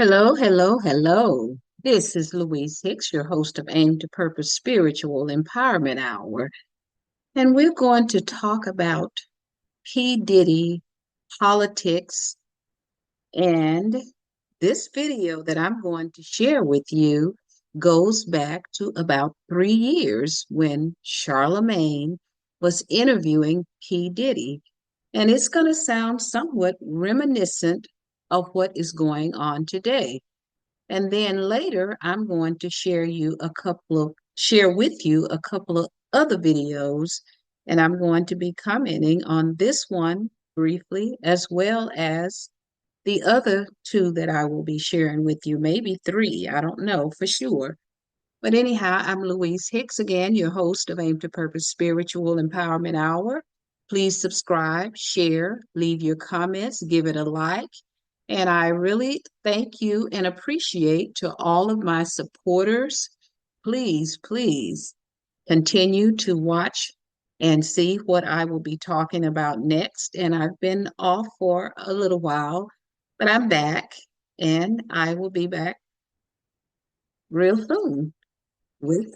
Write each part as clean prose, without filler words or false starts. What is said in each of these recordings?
Hello, hello, hello. This is Louise Hicks, your host of Aim to Purpose Spiritual Empowerment Hour. And we're going to talk about P. Diddy, politics, and this video that I'm going to share with you goes back to about 3 years when Charlamagne was interviewing P. Diddy. And it's going to sound somewhat reminiscent of what is going on today. And then later, I'm going to share with you a couple of other videos, and I'm going to be commenting on this one briefly, as well as the other two that I will be sharing with you, maybe three, I don't know for sure. But anyhow, I'm Louise Hicks again, your host of Aim to Purpose Spiritual Empowerment Hour. Please subscribe, share, leave your comments, give it a like. And I really thank you and appreciate to all of my supporters. Please, please continue to watch and see what I will be talking about next. And I've been off for a little while, but I'm back and I will be back real soon with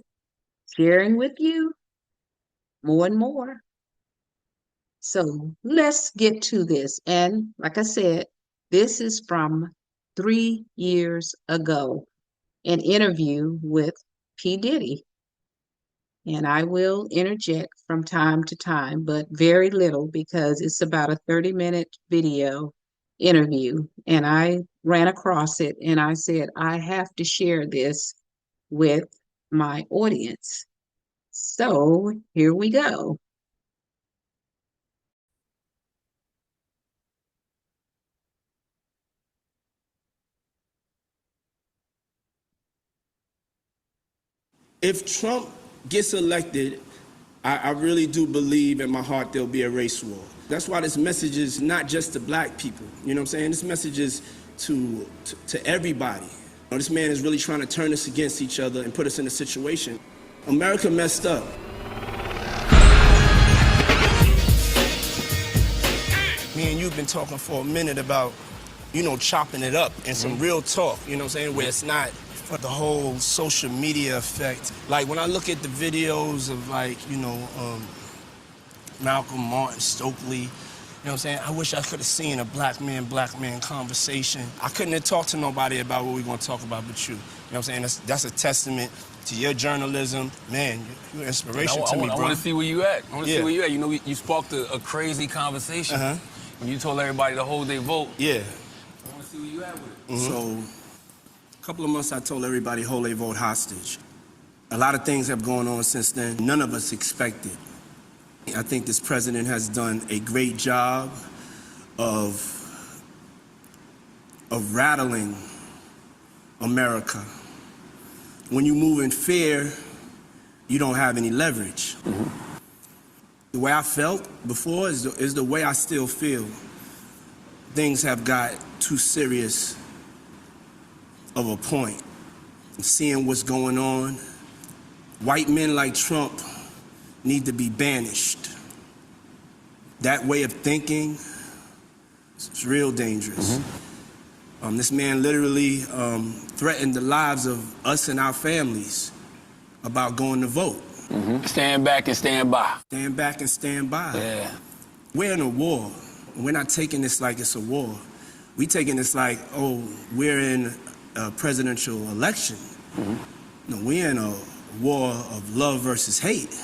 sharing with you more and more. So let's get to this. And like I said, this is from 3 years ago, an interview with P. Diddy. And I will interject from time to time, but very little because it's about a 30-minute video interview. And I ran across it and I said, I have to share this with my audience. So here we go. If Trump gets elected, I really do believe in my heart there'll be a race war. That's why this message is not just to black people. You know what I'm saying? This message is to everybody. You know, this man is really trying to turn us against each other and put us in a situation. America messed up. Me and you've been talking for a minute about, chopping it up and some real talk, you know what I'm saying, where it's not for the whole social media effect. Like when I look at the videos of Malcolm, Martin, Stokely, you know what I'm saying? I wish I could have seen a black man conversation. I couldn't have talked to nobody about what we're gonna talk about but you. You know what I'm saying? That's a testament to your journalism. Man, you're an inspiration to me, bro. I want to see where you at. I want to see where you at. You know, you sparked a crazy conversation. When you told everybody to hold their vote. Yeah. I want to see where you at with it. So, a couple of months I told everybody hold their vote hostage. A lot of things have gone on since then. None of us expected. I think this president has done a great job of rattling America. When you move in fear, you don't have any leverage. The way I felt before is the way I still feel. Things have got too serious of a point. Seeing what's going on, white men like Trump need to be banished. That way of thinking is real dangerous. This man literally threatened the lives of us and our families about going to vote. Stand back and stand by. Stand back and stand by. Yeah. We're in a war. We're not taking this like it's a war. We're taking this like, oh, we're in a presidential election. No, we're in a war of love versus hate.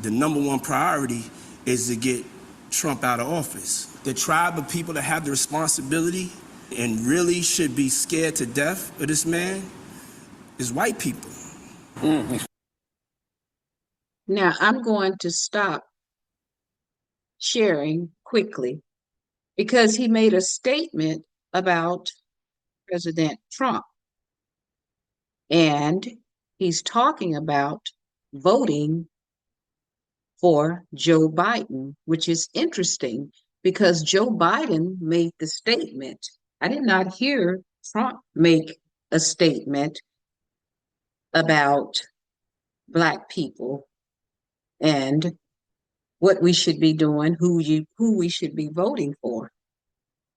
The number one priority is to get Trump out of office. The tribe of people that have the responsibility and really should be scared to death of this man is white people. Now I'm going to stop sharing quickly because he made a statement about President Trump. And he's talking about voting for Joe Biden, which is interesting because Joe Biden made the statement. I did not hear Trump make a statement about Black people and what we should be doing, who we should be voting for.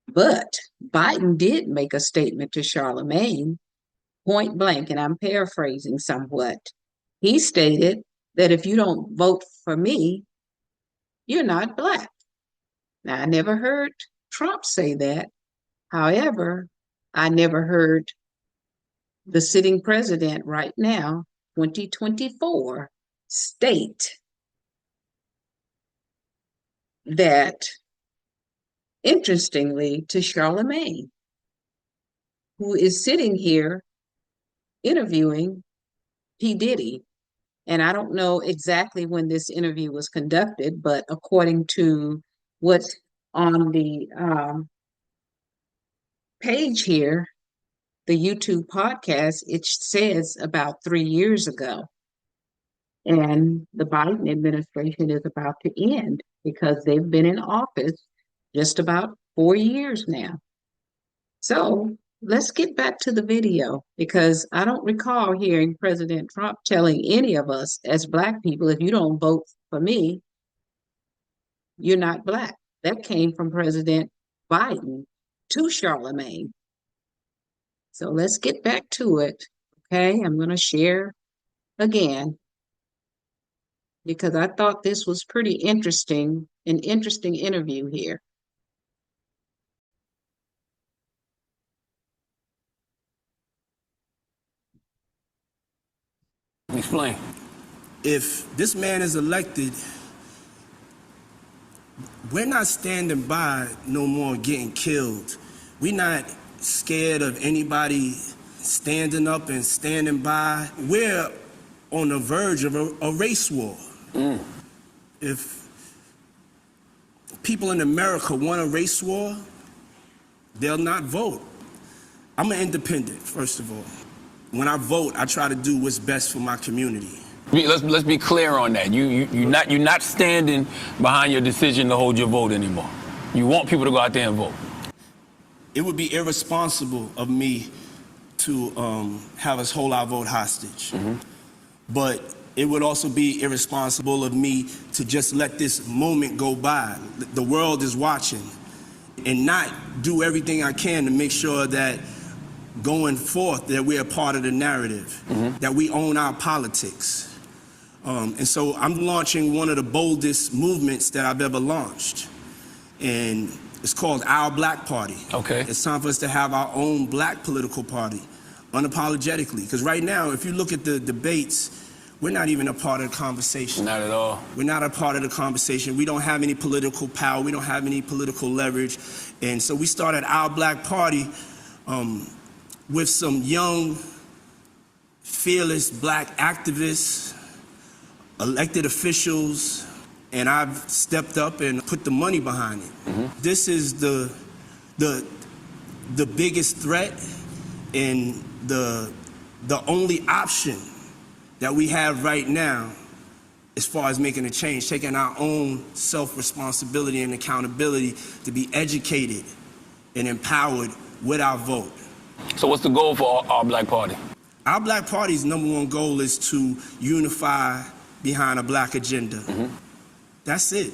But Biden did make a statement to Charlamagne, point blank, and I'm paraphrasing somewhat. He stated that if you don't vote for me, you're not black. Now, I never heard Trump say that. However, I never heard the sitting president right now, 2024, state that, interestingly, to Charlamagne, who is sitting here interviewing P Diddy. And I don't know exactly when this interview was conducted, but according to what's on the page here, the YouTube podcast, it says about 3 years ago. And the Biden administration is about to end because they've been in office just about 4 years now. So let's get back to the video because I don't recall hearing President Trump telling any of us as Black people, if you don't vote for me, you're not Black. That came from President Biden to Charlamagne. So let's get back to it. Okay, I'm going to share again because I thought this was pretty interesting, an interesting interview here. Explain. If this man is elected, we're not standing by no more getting killed. We're not scared of anybody standing up and standing by. We're on the verge of a race war. If people in America want a race war, they'll not vote. I'm an independent, first of all. When I vote, I try to do what's best for my community. Let's be clear on that. You're not standing behind your decision to hold your vote anymore. You want people to go out there and vote. It would be irresponsible of me to have us hold our vote hostage. But it would also be irresponsible of me to just let this moment go by. The world is watching, and not do everything I can to make sure that going forth that we're a part of the narrative, that we own our politics. And so I'm launching one of the boldest movements that I've ever launched. And it's called Our Black Party. Okay. It's time for us to have our own black political party, unapologetically. Because right now, if you look at the debates, we're not even a part of the conversation. Not at all. We're not a part of the conversation. We don't have any political power. We don't have any political leverage. And so we started Our Black Party with some young, fearless black activists, elected officials, and I've stepped up and put the money behind it. This is the biggest threat and the only option that we have right now as far as making a change, taking our own self-responsibility and accountability to be educated and empowered with our vote. So what's the goal for our Black Party? Our Black Party's #1 goal is to unify behind a black agenda. That's it.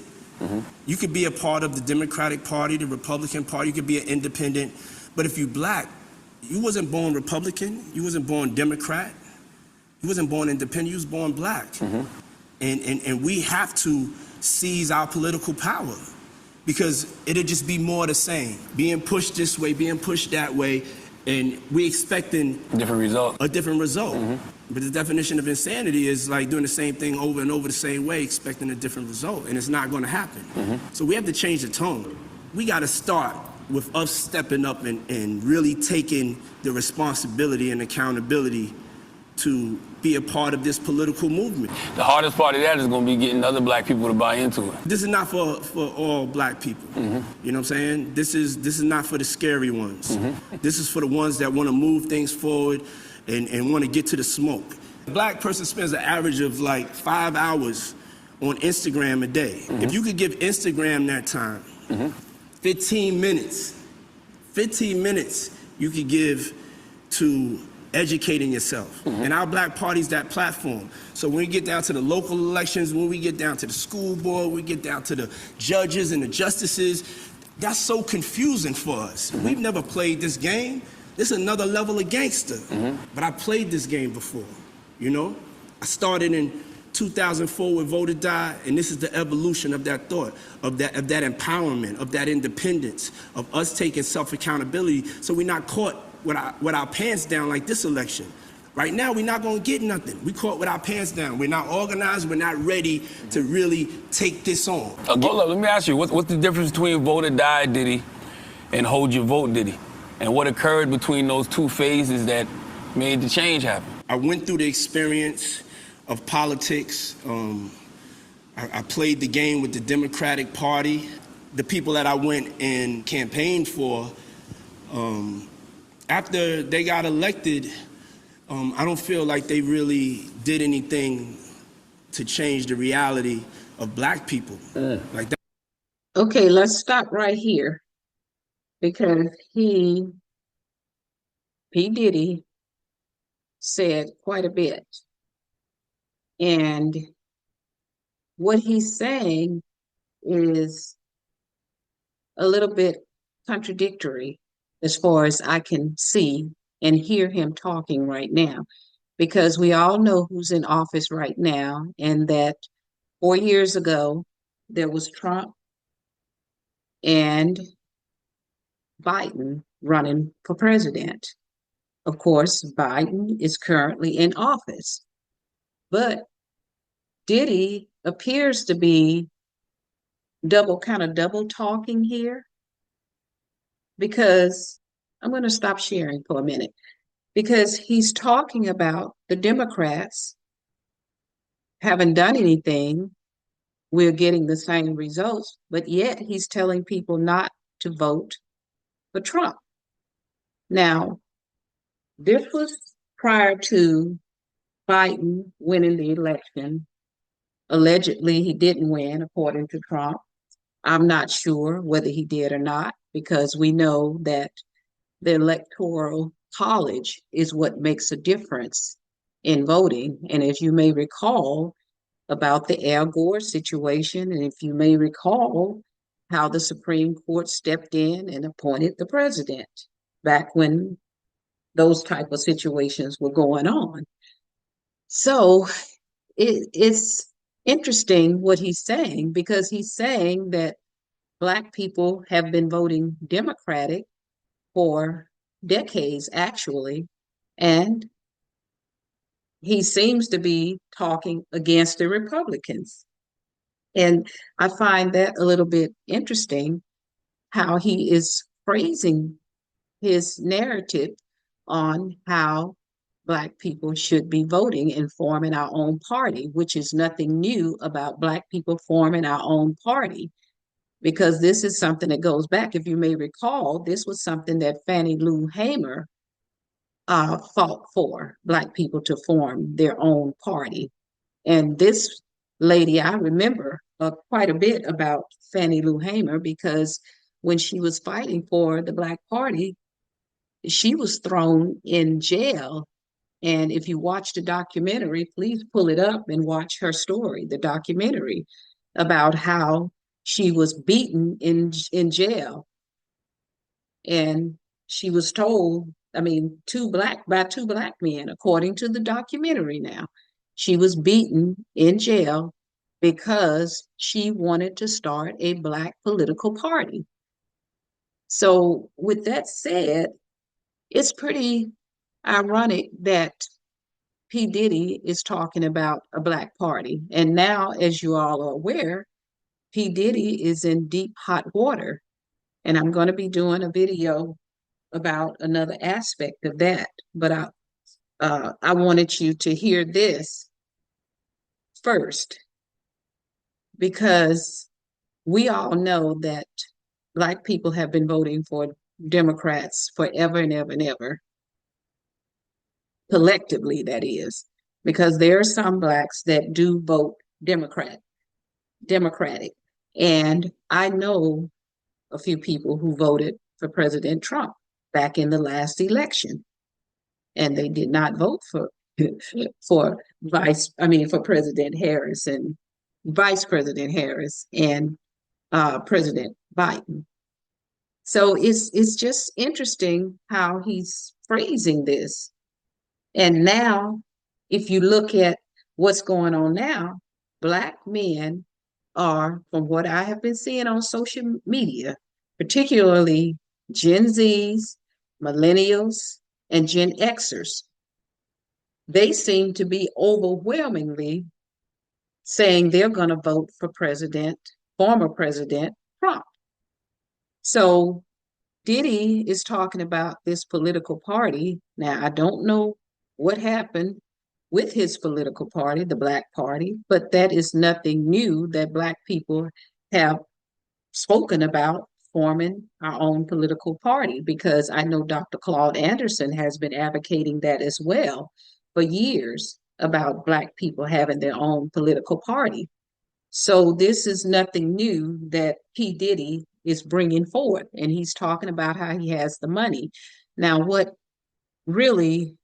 You could be a part of the Democratic Party, the Republican Party, you could be an independent, but if you black, you wasn't born Republican, you wasn't born Democrat, you wasn't born independent, you was born black. And we have to seize our political power because it'll just be more the same. Being pushed this way, being pushed that way, and we expecting a different result. But the definition of insanity is like doing the same thing over and over the same way, expecting a different result, and it's not going to happen. So we have to change the tone. We got to start with us stepping up and really taking the responsibility and accountability to be a part of this political movement. The hardest part of that is going to be getting other black people to buy into it. This is not for all black people. You know what I'm saying? This is not for the scary ones. This is for the ones that want to move things forward and want to get to the smoke. A black person spends an average of like 5 hours on Instagram a day. If you could give Instagram that time, 15 minutes you could give to educating yourself. And our Black Party's that platform. So when we get down to the local elections, when we get down to the school board, we get down to the judges and the justices, That's so confusing for us. We've never played this game. This is another level of gangster. But I played this game before, you know? I started in 2004 with Vote or Die, and this is the evolution of that thought, of that empowerment, of that independence, of us taking self-accountability so we're not caught with our pants down like this election. Right now, we're not gonna get nothing. We caught with our pants down. We're not organized, we're not ready to really take this on. Hold up, let me ask you, what's the difference between Vote or Die Diddy and Hold Your Vote Diddy? And what occurred between those two phases that made the change happen? I went through the experience of politics. I played the game with the Democratic Party. The people that I went and campaigned for, after they got elected, I don't feel like they really did anything to change the reality of black people. Like that. Okay, let's stop right here because P. Diddy said quite a bit. And what he's saying is a little bit contradictory as far as I can see and hear him talking right now, because we all know who's in office right now, and that 4 years ago, there was Trump and Biden running for president. Of course, Biden is currently in office, but Diddy appears to be double talking here, because I'm going to stop sharing for a minute, because he's talking about the Democrats haven't done anything. We're getting the same results, but yet he's telling people not to vote for Trump. Now, this was prior to Biden winning the election. Allegedly, he didn't win, according to Trump. I'm not sure whether he did or not, because we know that the Electoral College is what makes a difference in voting. And as you may recall about the Al Gore situation, and if you may recall how the Supreme Court stepped in and appointed the president back when those type of situations were going on. So it's interesting what he's saying, because he's saying that Black people have been voting Democratic for decades, actually, and he seems to be talking against the Republicans. And I find that a little bit interesting, how he is phrasing his narrative on how Black people should be voting and forming our own party, which is nothing new about Black people forming our own party, because this is something that goes back. If you may recall, this was something that Fannie Lou Hamer fought for, Black people to form their own party. And this lady, I remember quite a bit about Fannie Lou Hamer, because when she was fighting for the Black Party, she was thrown in jail. And if you watch the documentary, please pull it up and watch her story, the documentary, about how she was beaten in jail. And she was told, I mean, by two black men, according to the documentary now, she was beaten in jail because she wanted to start a Black political party. So with that said, it's pretty ironic that P. Diddy is talking about a Black party. And now, as you all are aware, P. Diddy is in deep hot water. And I'm going to be doing a video about another aspect of that. But I wanted you to hear this first, because we all know that Black people have been voting for Democrats forever and ever and ever. Collectively, that is, because there are some Blacks that do vote Democratic. And I know a few people who voted for President Trump back in the last election, and they did not vote for for President Harris and Vice President Harris and President Biden. So it's just interesting how he's phrasing this. And now, if you look at what's going on now, Black men are, from what I have been seeing on social media, particularly Gen Zs, millennials, and Gen Xers, they seem to be overwhelmingly saying they're going to vote for former President Trump. So Diddy is talking about this political party. Now, I don't know what happened with his political party, the Black Party, but that is nothing new that Black people have spoken about forming our own political party, because I know Dr. Claude Anderson has been advocating that as well for years about Black people having their own political party. So this is nothing new that P. Diddy is bringing forward, and he's talking about how he has the money. Now, what really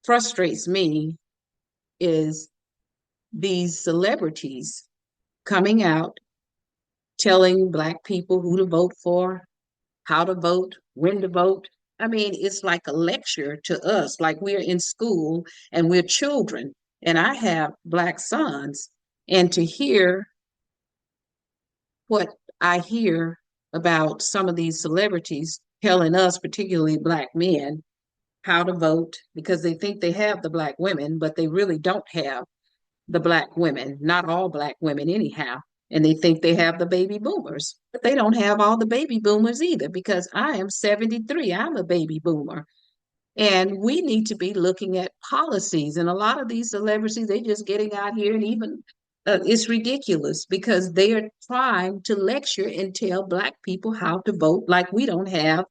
frustrates me is these celebrities coming out telling Black people who to vote for, how to vote, when to vote. I mean, it's like a lecture to us, like we're in school and we're children. And I have Black sons, and to hear what I hear about some of these celebrities telling us, particularly Black men, how to vote because they think they have the Black women, but they really don't have the Black women, not all Black women, anyhow. And they think they have the baby boomers, but they don't have all the baby boomers either, because I am 73. I'm a baby boomer. And we need to be looking at policies. And a lot of these celebrities, they just getting out here, and even it's ridiculous because they are trying to lecture and tell Black people how to vote, like we don't have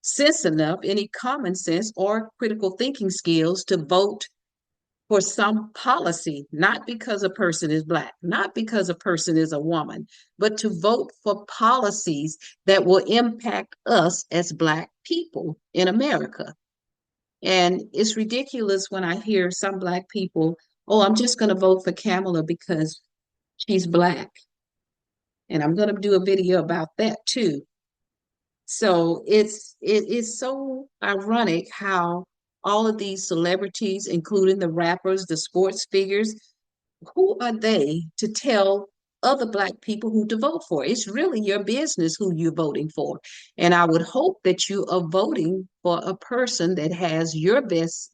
sense enough, any common sense or critical thinking skills to vote for some policy, not because a person is Black, not because a person is a woman, but to vote for policies that will impact us as Black people in America. And it's ridiculous when I hear some Black people, oh, I'm just going to vote for Kamala because she's Black. And I'm going to do a video about that too. So it is so ironic how all of these celebrities, including the rappers, the sports figures, who are they to tell other Black people who to vote for? It's really your business who you're voting for. And I would hope that you are voting for a person that has your best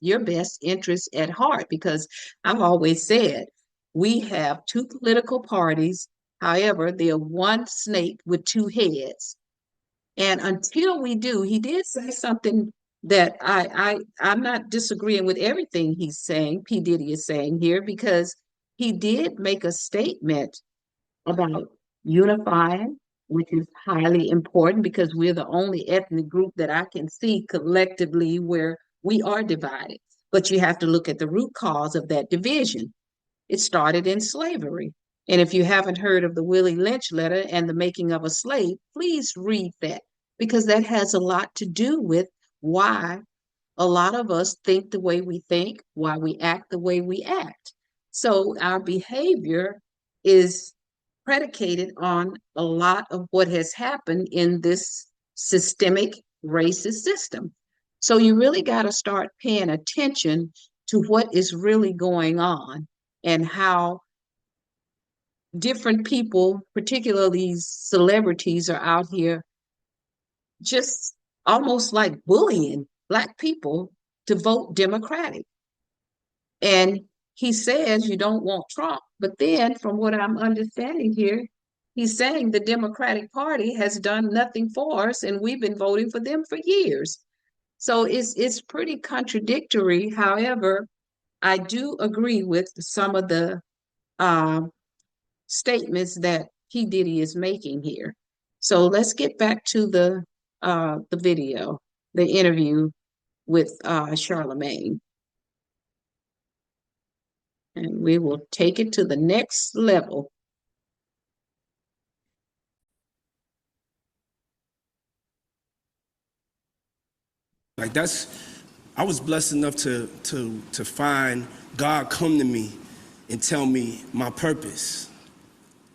interest at heart, because I've always said we have two political parties. However, they're one snake with two heads. And until we do, he did say something that I'm not disagreeing with everything he's saying, P. Diddy is saying here, because he did make a statement about unifying, which is highly important because we're the only ethnic group that I can see collectively where we are divided. But you have to look at the root cause of that division. It started in slavery. And if you haven't heard of the Willie Lynch letter and the making of a slave, please read that, because that has a lot to do with why a lot of us think the way we think, why we act the way we act. So our behavior is predicated on a lot of what has happened in this systemic racist system. So you really got to start paying attention to what is really going on and how different people, particularly these celebrities, are out here just almost like bullying Black people to vote Democratic. And he says you don't want Trump, but then from what I'm understanding here, he's saying the Democratic Party has done nothing for us and we've been voting for them for years. So it's pretty contradictory. However, I do agree with some of the statements that P. Diddy is making here. So let's get back to the video, the interview with Charlamagne. And we will take it to the next level. Like I was blessed enough to find God come to me and tell me my purpose.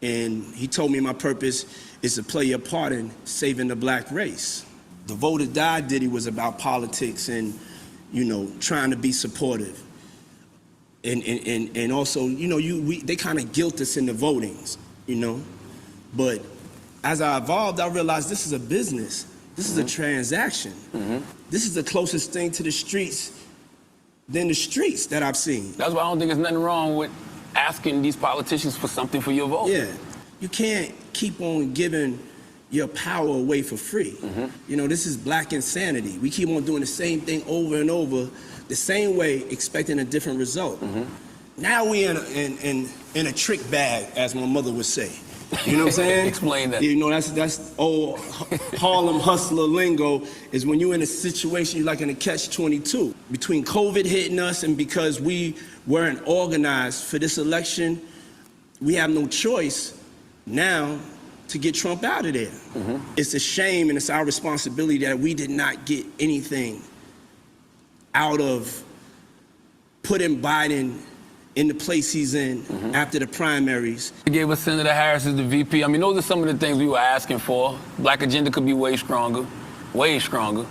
And he told me my purpose is to play a part in saving the black race. The Vote or Die Diddy was about politics and, trying to be supportive. And also, they kind of guilt us in the votings, But as I evolved, I realized this is a business. This is a transaction. This is the closest thing to the streets than the streets that I've seen. That's why I don't think there's nothing wrong with asking these politicians for something for your vote. Yeah, you can't keep on giving your power away for free. This is black insanity. We keep on doing the same thing over and over, the same way, expecting a different result. Now we in a trick bag, as my mother would say. You know what I'm saying? Explain that. That's old Harlem hustler lingo, is when you're in a situation you're like in a catch-22. Between COVID hitting us and because we weren't organized for this election, we have no choice now to get Trump out of there. It's a shame and it's our responsibility that we did not get anything out of putting Biden in the place he's in after the primaries. He gave us Senator Harris as the VP. I mean, those are some of the things we were asking for. Black agenda could be way stronger, way stronger.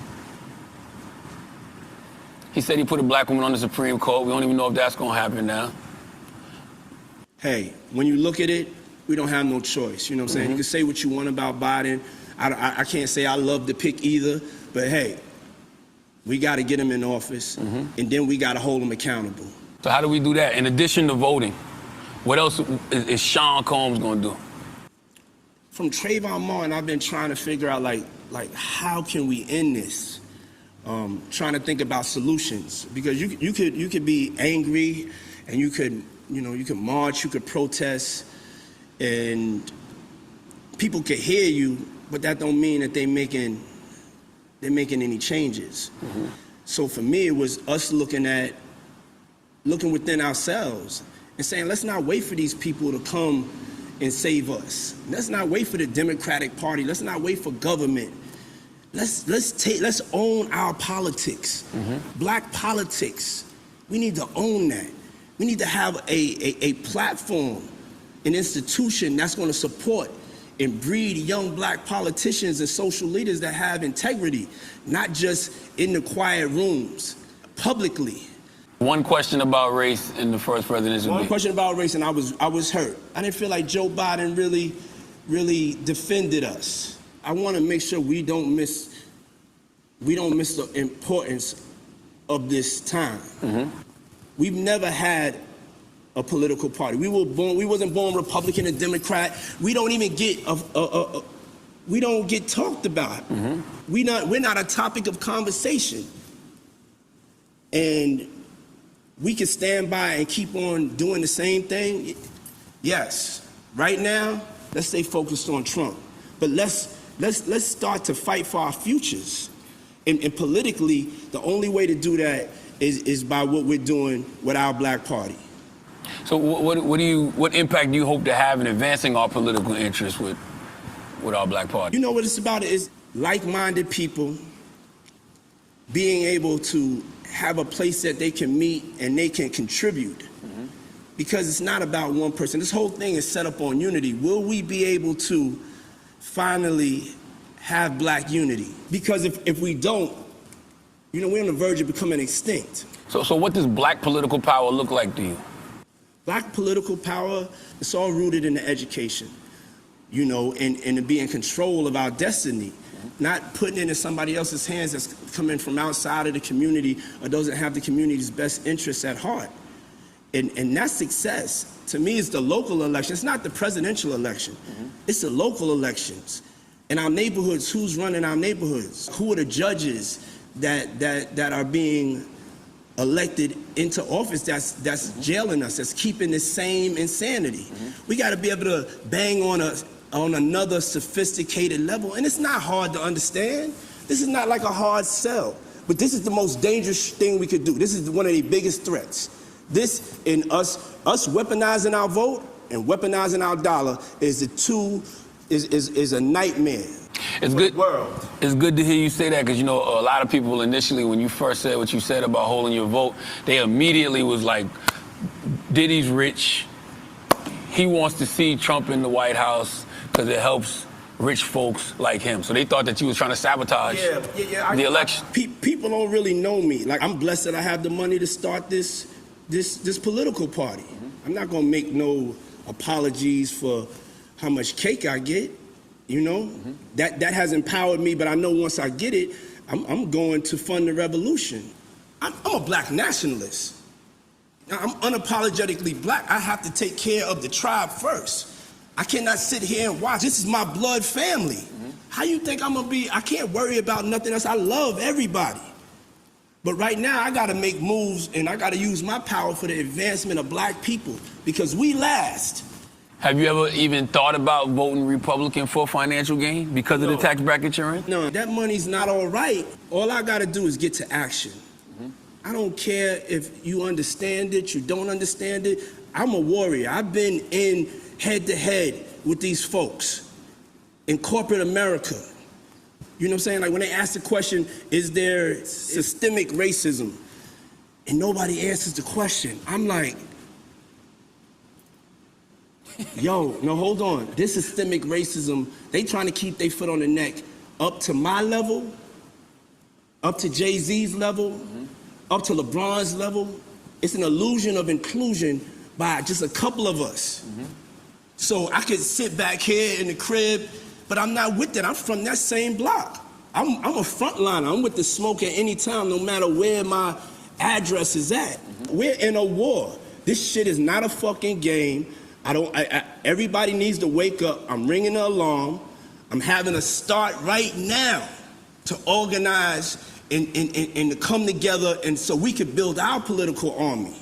He said he put a black woman on the Supreme Court. We don't even know if that's gonna happen now. Hey, when you look at it, we don't have no choice, you know what I'm saying? You can say what you want about Biden. I can't say I love the pick either, but hey, we gotta get him in office, and then we gotta hold him accountable. So how do we do that? In addition to voting, what else is Sean Combs gonna do? From Trayvon Martin, I've been trying to figure out like how can we end this? Trying to think about solutions, because you could be angry, and you could march, you could protest, and people could hear you, but that don't mean that they're making any changes. So for me, it was us looking within ourselves and saying, let's not wait for these people to come and save us. Let's not wait for the Democratic Party. Let's not wait for government. Let's own our politics. Black politics. We need to own that. We need to have a platform, an institution that's going to support and breed young black politicians and social leaders that have integrity, not just in the quiet rooms, publicly. One question about race in the first presidency. One question about race, and I was hurt. I didn't feel like Joe Biden really defended us. I want to make sure we don't miss the importance of this time. We've never had a political party. We wasn't born Republican and Democrat. We don't even get we don't get talked about. We're not a topic of conversation. And we can stand by and keep on doing the same thing. Yes. Right now, let's stay focused on Trump. But let's start to fight for our futures. And politically, the only way to do that is by what we're doing with our black party. So what impact do you hope to have in advancing our political interests with our black party? You know what it's about? Is like-minded people being able to have a place that they can meet and they can contribute. Because it's not about one person. This whole thing is set up on unity. Will we be able to finally have black unity? Because if we don't, we're on the verge of becoming extinct. So what does black political power look like to you? Black political power, it's all rooted in the education, and to be in control of our destiny. Not putting it in somebody else's hands that's coming from outside of the community or doesn't have the community's best interests at heart. And that success, to me, is the local election. It's not the presidential election. It's the local elections. In our neighborhoods, who's running our neighborhoods? Who are the judges that are being elected into office that's jailing us, that's keeping the same insanity? We got to be able to bang on another sophisticated level. And it's not hard to understand. This is not like a hard sell. But this is the most dangerous thing we could do. This is one of the biggest threats. This, in us weaponizing our vote and weaponizing our dollar, is a nightmare. It's good. World. It's good to hear you say that, because a lot of people initially, when you first said what you said about holding your vote, they immediately was like, Diddy's rich, he wants to see Trump in the White House because it helps rich folks like him. So they thought that you was trying to sabotage the election. People don't really know me. Like, I'm blessed that I have the money to start this political party. I'm not gonna make no apologies for how much cake I get. You know, that has empowered me. But I know once I get it, I'm going to fund the revolution. I'm a black nationalist. I'm unapologetically black. I have to take care of the tribe first. I cannot sit here and watch. This is my blood family. How you think I'm gonna be? I can't worry about nothing else. I love everybody. But right now, I gotta make moves and I gotta use my power for the advancement of black people because we last. Have you ever even thought about voting Republican for financial gain because of the tax bracket you're in? No, that money's not all right. All I gotta do is get to action. I don't care if you understand it, you don't understand it. I'm a warrior. I've been in head to head with these folks in corporate America. You know what I'm saying? Like when they ask the question, is there systemic racism? And nobody answers the question. I'm like, yo, no, hold on. This systemic racism, they trying to keep their foot on the neck up to my level, up to Jay-Z's level, up to LeBron's level. It's an illusion of inclusion by just a couple of us. So I could sit back here in the crib, but I'm not with that. I'm from that same block. I'm a frontliner. I'm with the smoke at any time, no matter where my address is at. We're in a war. This shit is not a fucking game. Everybody needs to wake up. I'm ringing the alarm. I'm having to start right now to organize and to come together, and so we could build our political army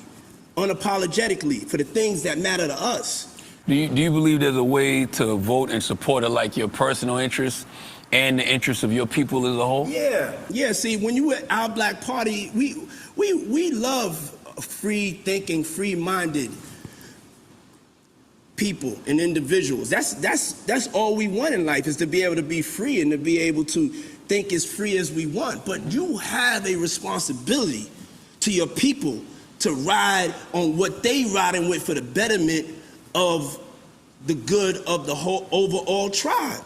unapologetically for the things that matter to us. Do you believe there's a way to vote and support like your personal interests and the interests of your people as a whole? Yeah. See, when you at our Black Party, we love free thinking, free minded people and individuals. That's all we want in life, is to be able to be free and to be able to think as free as we want. But you have a responsibility to your people to ride on what they riding with for the betterment of the good of the whole overall tribe.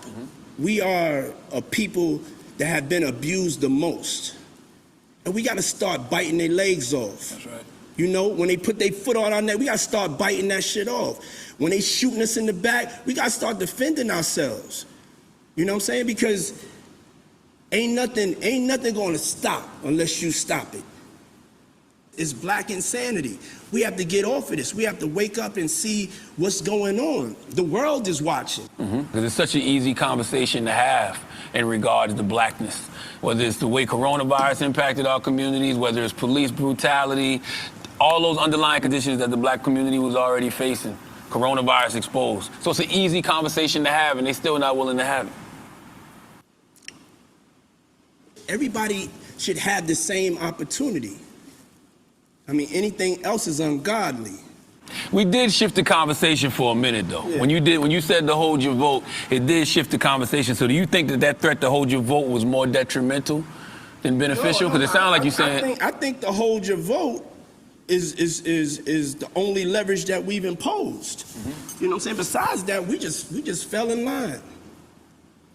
We are a people that have been abused the most. And we gotta start biting their legs off. That's right. You know, when they put their foot on our neck, we gotta start biting that shit off. When they shooting us in the back, we gotta start defending ourselves. You know what I'm saying? Because ain't nothing gonna stop unless you stop it. It's black insanity. We have to get off of this. We have to wake up and see what's going on. The world is watching. Because it's such an easy conversation to have in regards to blackness. Whether it's the way coronavirus impacted our communities, whether it's police brutality, all those underlying conditions that the black community was already facing, coronavirus exposed. So it's an easy conversation to have, and they're still not willing to have it. Everybody should have the same opportunity. I mean, anything else is ungodly. We did shift the conversation for a minute, though. Yeah. When you said to hold your vote, it did shift the conversation. So do you think that threat to hold your vote was more detrimental than beneficial? Because it sounded like you saying... I think to hold your vote is the only leverage that we've imposed. You know what I'm saying? Besides that, we just fell in line.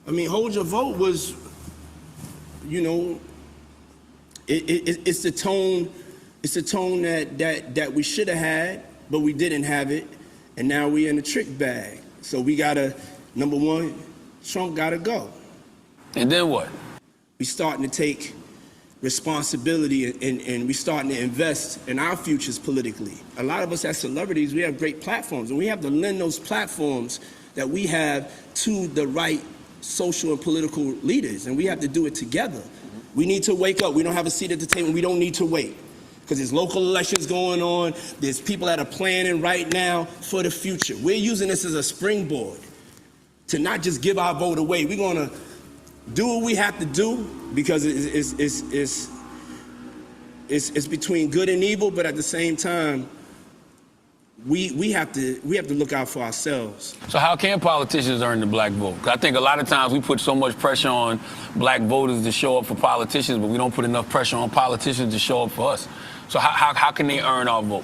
I mean, hold your vote was, you know, it's the tone. It's a tone that we should have had, but we didn't have it, and now we in a trick bag. So we gotta, number one, Trump gotta go. And then what? We starting to take responsibility and we starting to invest in our futures politically. A lot of us as celebrities, we have great platforms, and we have to lend those platforms that we have to the right social and political leaders, and we have to do it together. We need to wake up. We don't have a seat at the table. We don't need to wait. Because there's local elections going on. There's people that are planning right now for the future. We're using this as a springboard to not just give our vote away. We're going to do what we have to do, because it's between good and evil, but at the same time, we have to look out for ourselves. So how can politicians earn the black vote? 'Cause I think a lot of times we put so much pressure on black voters to show up for politicians, but we don't put enough pressure on politicians to show up for us. So how can they earn our vote?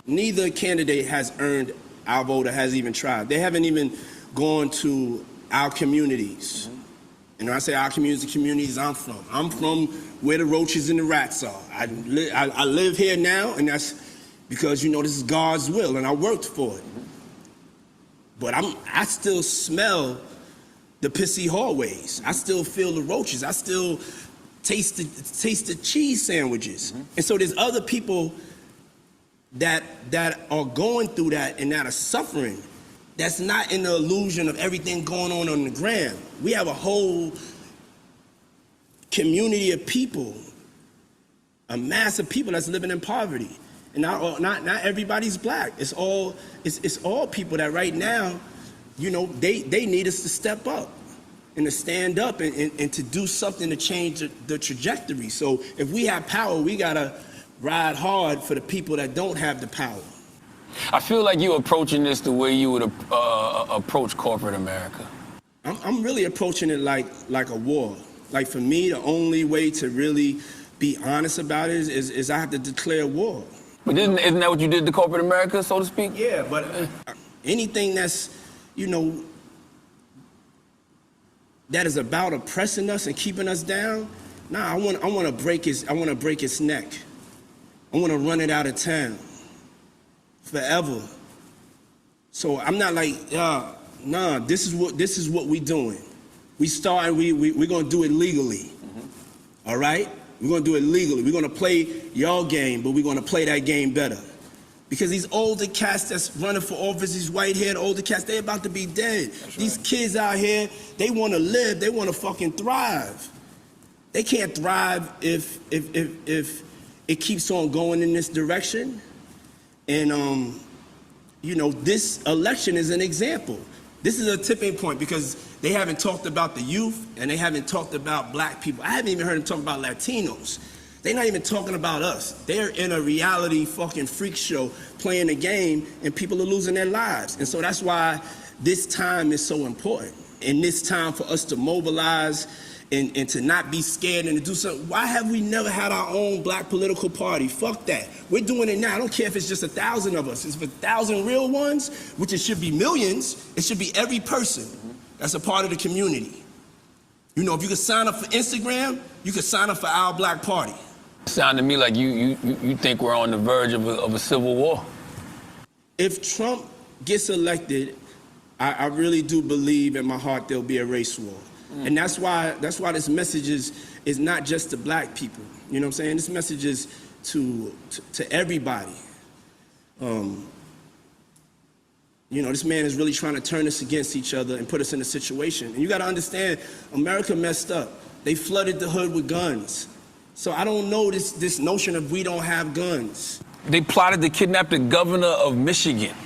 Neither candidate has earned our voter hasn't even tried. They haven't even gone to our communities. And when I say our communities, the communities I'm from where the roaches and the rats are. I live here now, and that's because, you know, this is God's will, and I worked for it. But I still smell the pissy hallways. I still feel the roaches. I still taste the cheese sandwiches. And so there's other people that are going through that and that are suffering. That's not in the illusion of everything going on the ground. We have a whole community of people, a mass of people that's living in poverty. And not everybody's black. It's all people that right now, you know, they need us to step up and to stand up and to do something to change the trajectory. So if we have power, we gotta ride hard for the people that don't have the power. I feel like you're approaching this the way you would approach corporate America. I'm really approaching it like a war. Like for me, the only way to really be honest about it is I have to declare war. But isn't that what you did to corporate America, so to speak? Yeah, but anything that's, you know, that is about oppressing us and keeping us down, I want to break its neck. I want to run it out of town forever. So I'm not like, this is what we doing. We we're gonna do it legally. All right? We're gonna do it legally. We're gonna play your game, but we're gonna play that game better. Because these older cats that's running for office, these white-haired older cats, they about to be dead. That's these right. Kids out here, they wanna live, they wanna fucking thrive. They can't thrive if it keeps on going in this direction. And you know, this election is an example. This is a tipping point because they haven't talked about the youth and they haven't talked about black people. I haven't even heard them talk about Latinos. They're not even talking about us. They're in a reality fucking freak show playing a game and people are losing their lives. And so that's why this time is so important. And this time for us to mobilize and to not be scared and to do something. Why have we never had our own black political party? Fuck that. We're doing it now. I don't care if it's just 1,000 of us. It's 1,000 real ones, which it should be millions. It should be every person that's a part of the community. You know, if you could sign up for Instagram, you could sign up for our black party. Sound to me like you think we're on the verge of a civil war. If Trump gets elected, I really do believe in my heart there'll be a race war. And that's why this message is not just to black people. You know what I'm saying? This message is to everybody. You know, this man is really trying to turn us against each other and put us in a situation. And you got to understand, America messed up. They flooded the hood with guns. So I don't know this notion of we don't have guns. They plotted to kidnap the governor of Michigan.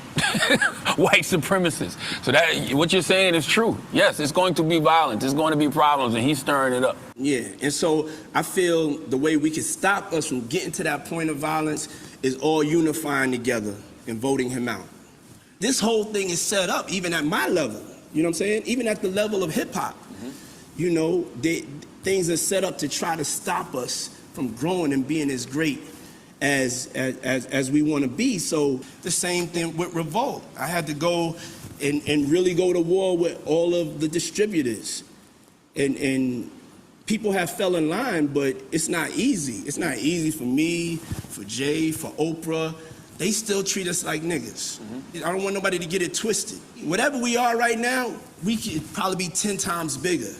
White supremacists. So that what you're saying is true. Yes, it's going to be violent. There's going to be problems, and he's stirring it up. Yeah, and so I feel the way we can stop us from getting to that point of violence is all unifying together and voting him out. This whole thing is set up even at my level. You know what I'm saying? Even at the level of hip hop. You know, things are set up to try to stop us from growing and being as great as we want to be. So the same thing with revolt. I had to go and really go to war with all of the distributors. And people have fell in line, but it's not easy. It's not easy for me, for Jay, for Oprah. They still treat us like niggas. I don't want nobody to get it twisted. Whatever we are right now, we could probably be 10 times bigger.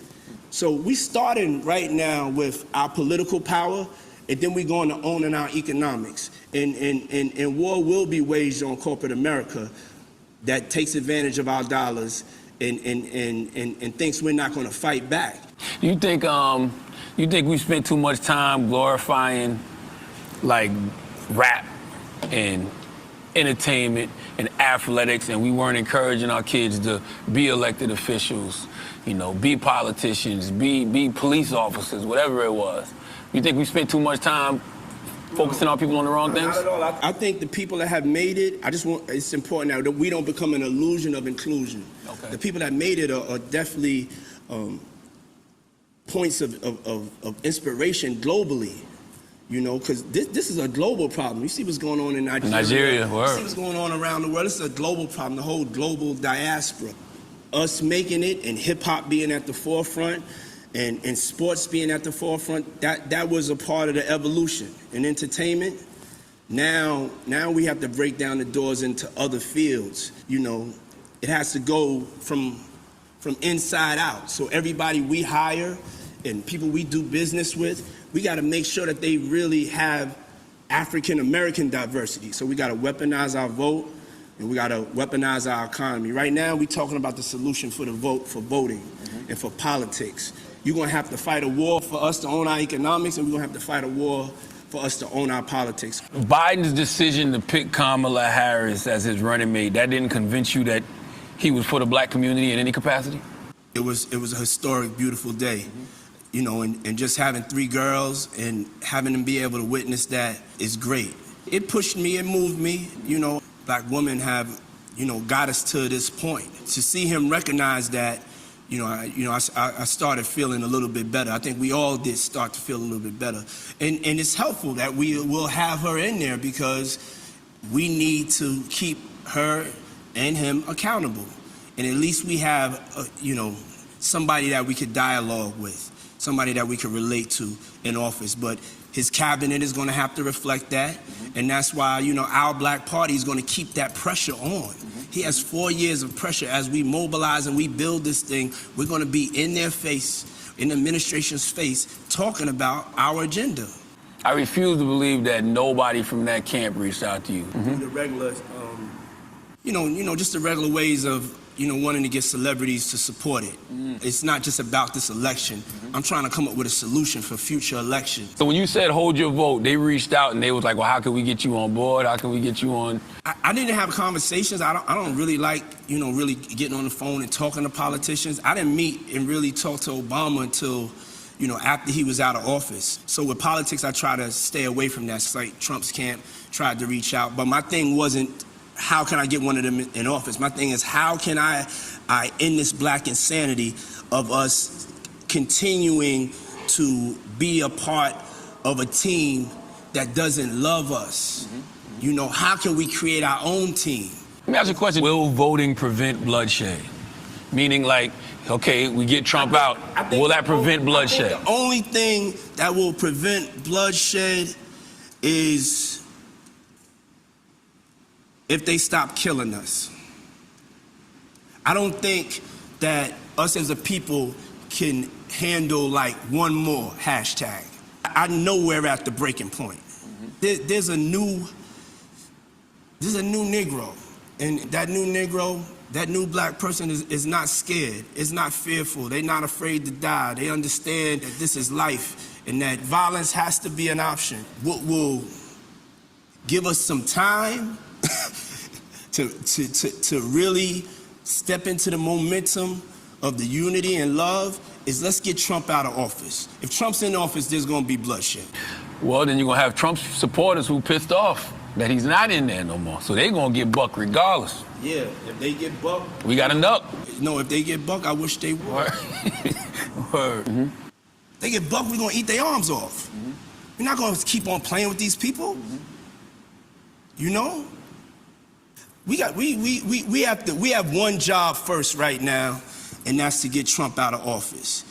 So we starting right now with our political power, and then we're going to owning our economics. And war will be waged on corporate America that takes advantage of our dollars and thinks we're not going to fight back. You think we spent too much time glorifying like rap and entertainment and athletics, and we weren't encouraging our kids to be elected officials, you know, be politicians, be police officers, whatever it was? You think we spent too much time focusing on people on the wrong things? Not at all. I think the people that have made it, it's important now that we don't become an illusion of inclusion. Okay. The people that made it are definitely points of inspiration globally. You know, because this is a global problem. You see what's going on in Nigeria. Nigeria, You word. see what's going on around the world. This is a global problem, the whole global diaspora. Us making it and hip-hop being at the forefront and sports being at the forefront, that was a part of the evolution. And entertainment, now we have to break down the doors into other fields. You know, it has to go from inside out. So everybody we hire and people we do business with, we got to make sure that they really have African American diversity. So we got to weaponize our vote, and we got to weaponize our economy. Right now, we're talking about the solution for the vote, for voting, and for politics. You're going to have to fight a war for us to own our economics, and we're going to have to fight a war for us to own our politics. Biden's decision to pick Kamala Harris as his running mate, that didn't convince you that he was for the black community in any capacity? It was a historic, beautiful day. You know, and just having 3 girls and having them be able to witness that is great. It pushed me, it moved me. You know, black women have, you know, got us to this point. To see him recognize that, I started feeling a little bit better. I think we all did start to feel a little bit better. And it's helpful that we will have her in there because we need to keep her and him accountable. And at least we have, somebody that we could dialogue with. Somebody that we can relate to in office. But his cabinet is going to have to reflect that. And that's why, our black party is going to keep that pressure on. He has 4 years of pressure as we mobilize and we build this thing. We're going to be in their face, in the administration's face, talking about our agenda. I refuse to believe that nobody from that camp reached out to you. The regular, just the regular ways of, wanting to get celebrities to support it. It's not just about this election. I'm trying to come up with a solution for future elections. So when you said hold your vote, they reached out and they was like, well, how can we get you on board? How can we get you on? I didn't have conversations. I don't really like, really getting on the phone and talking to politicians. I didn't meet and really talk to Obama until, after he was out of office. So with politics, I try to stay away from that. It's like Trump's camp tried to reach out. But my thing wasn't, how can I get one of them in office? My thing is, how can I end this black insanity of us continuing to be a part of a team that doesn't love us? How can we create our own team? Let me ask you a question. Will voting prevent bloodshed? Meaning like, okay, we get Trump out. Will that prevent bloodshed? The only thing that will prevent bloodshed is if they stop killing us. I don't think that us as a people can handle like one more hashtag. I know we're at the breaking point. There's a new Negro, and that new Negro, that new black person is not scared, is not fearful, they're not afraid to die. They understand that this is life and that violence has to be an option. What will give us some time to really step into the momentum of the unity and love is let's get Trump out of office. If Trump's in office, there's gonna be bloodshed. Well, then you're gonna have Trump's supporters who pissed off that he's not in there no more. So they're gonna get buck regardless. Yeah, if they get buck. We got a nuck. No, if they get buck, I wish they would. Word. Word. They get buck, we're gonna eat their arms off. We're not gonna keep on playing with these people. We have one job first right now, and that's to get Trump out of office.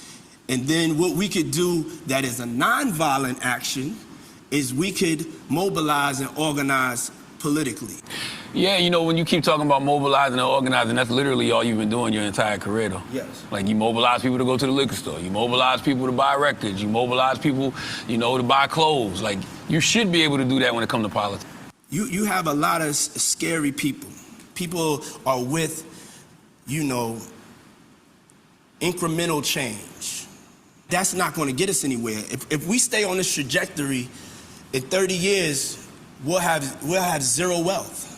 And then what we could do that is a nonviolent action is we could mobilize and organize politically. Yeah, when you keep talking about mobilizing and organizing, that's literally all you've been doing your entire career, though. Yes. Like, you mobilize people to go to the liquor store. You mobilize people to buy records. You mobilize people, to buy clothes. Like, you should be able to do that when it comes to politics. You have a lot of scary people. People are with, incremental change. That's not going to get us anywhere. If we stay on this trajectory, in 30 years, we'll have zero wealth.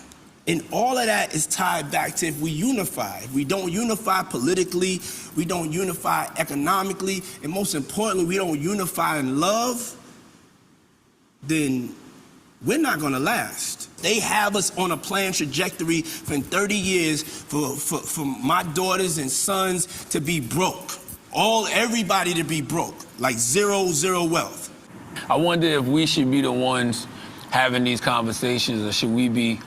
And all of that is tied back to if we unify. If we don't unify politically, we don't unify economically, and most importantly, we don't unify in love, then we're not gonna last. They have us on a planned trajectory for 30 years for my daughters and sons to be broke. Everybody to be broke, like zero wealth. I wonder if we should be the ones having these conversations, or should we be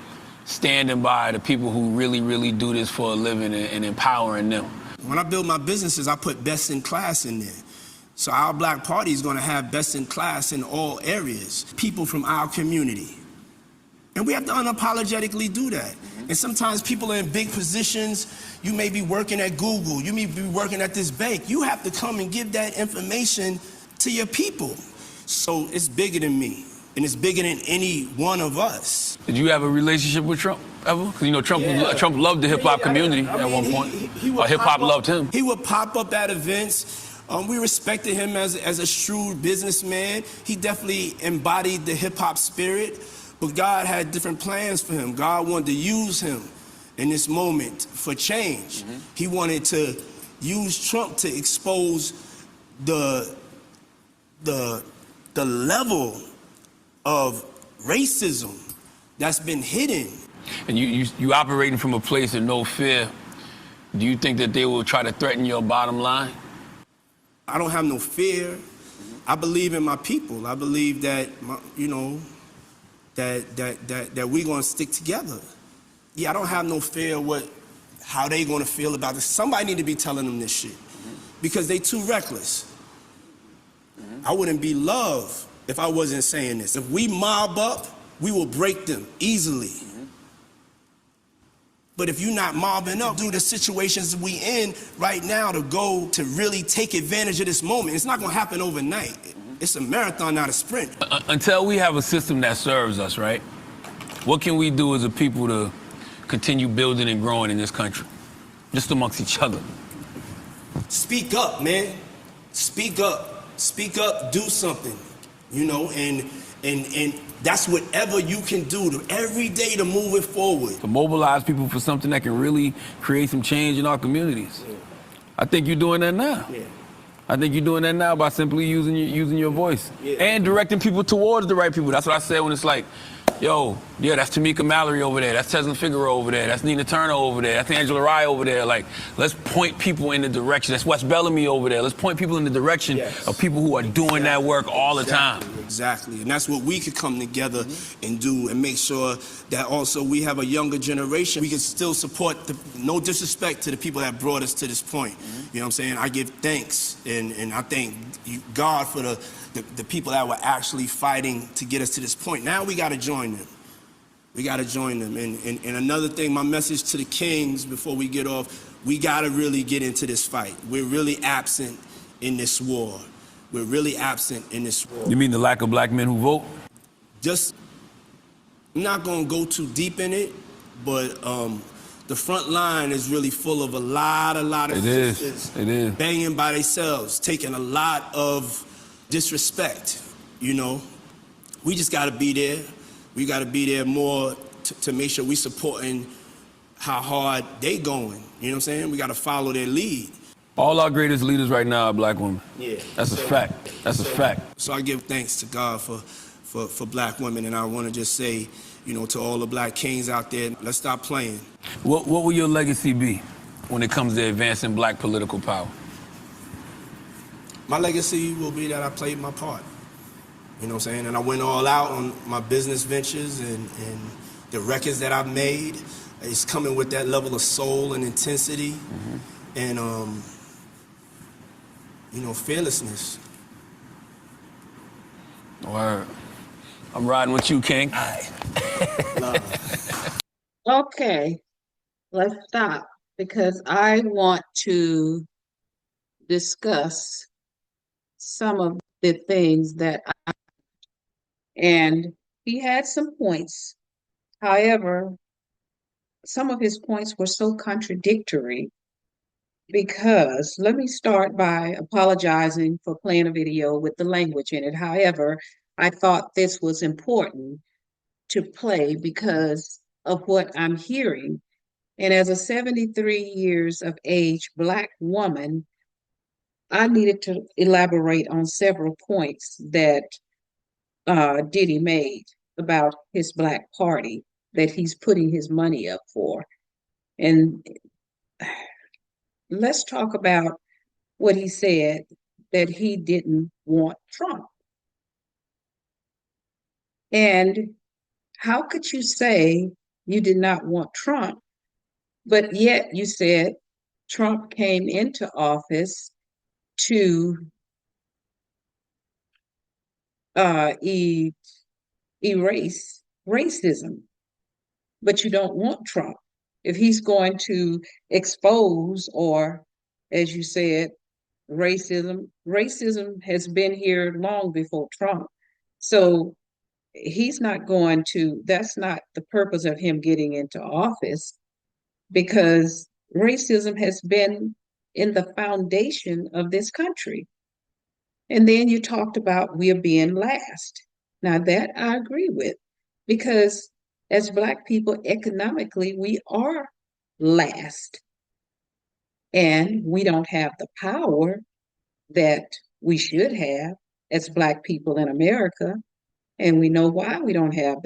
standing by the people who really, really do this for a living and empowering them? When I build my businesses, I put best in class in there. So our Black Party is going to have best in class in all areas, people from our community. And we have to unapologetically do that. And sometimes people are in big positions. You may be working at Google. You may be working at this bank. You have to come and give that information to your people. So it's bigger than me. And it's bigger than any one of us. Did you have a relationship with Trump ever? Because, you know, Trump loved the hip-hop community at one point. Or hip-hop loved him. He would pop up at events. We respected him as a shrewd businessman. He definitely embodied the hip-hop spirit. But God had different plans for him. God wanted to use him in this moment for change. He wanted to use Trump to expose the level of racism that's been hidden. And you operating from a place of no fear. Do you think that they will try to threaten your bottom line? I don't have no fear. I believe in my people. I believe that, that we're gonna stick together. Yeah, I don't have no fear how they gonna feel about this. Somebody need to be telling them this shit because they too reckless. I wouldn't be loved if I wasn't saying this. If we mob up, we will break them easily. But if you're not mobbing up, due to situations we in right now to really take advantage of this moment, it's not gonna happen overnight. It's a marathon, not a sprint. Until we have a system that serves us, right? What can we do as a people to continue building and growing in this country? Just amongst each other. Speak up, man. Speak up. Speak up, do something. And that's whatever you can do every day to move it forward. To mobilize people for something that can really create some change in our communities. Yeah. I think you're doing that now. Yeah. I think you're doing that now by simply using your voice. Yeah. And directing people towards the right people. That's what I said when it's like, yo, yeah, that's Tamika Mallory over there. That's Tezlyn Figaro over there. That's Nina Turner over there. That's Angela Rye over there. Like, let's point people in the direction. That's Wes Bellamy over there. Let's point people in the direction of people who are doing that work all the time. Exactly. And that's what we could come together and do and make sure that also we have a younger generation. We can still support, no disrespect to the people that brought us to this point. You know what I'm saying? I give thanks and I thank God for the people that were actually fighting to get us to this point. Now we got to join them. We got to join them. And another thing, my message to the kings before we get off, we got to really get into this fight. We're really absent in this war. We're really absent in this war. You mean the lack of black men who vote? I'm not going to go too deep in it, but the front line is really full of a lot of sisters banging by themselves, taking a lot of disrespect, We just got to be there. We got to be there more to make sure we supporting how hard they going. You know what I'm saying? We got to follow their lead. All our greatest leaders right now are black women. Yeah. That's a fact. That's a fact. So I give thanks to God for black women, and I want to just say, to all the black kings out there, let's stop playing. What will your legacy be when it comes to advancing black political power? My legacy will be that I played my part. You know what I'm saying? And I went all out on my business ventures and the records that I've made. It's coming with that level of soul and intensity and, fearlessness. Word. I'm riding with you, King. Okay, let's stop because I want to discuss some of the things that and he had some points. However, some of his points were so contradictory because let me start by apologizing for playing a video with the language in it. However, I thought this was important to play because of what I'm hearing. And as a 73 years of age Black woman, I needed to elaborate on several points that Diddy made about his Black party that he's putting his money up for. And let's talk about what he said, that he didn't want Trump. And how could you say you did not want Trump, but yet you said Trump came into office to erase racism, but you don't want Trump? If he's going to expose, or as you said, racism has been here long before Trump. So he's not going to, that's not the purpose of him getting into office, because racism has been in the foundation of this country. And then you talked about we're being last. Now, that I agree with, because as Black people, economically, we are last, and we don't have the power that we should have as Black people in America. And we know why we don't have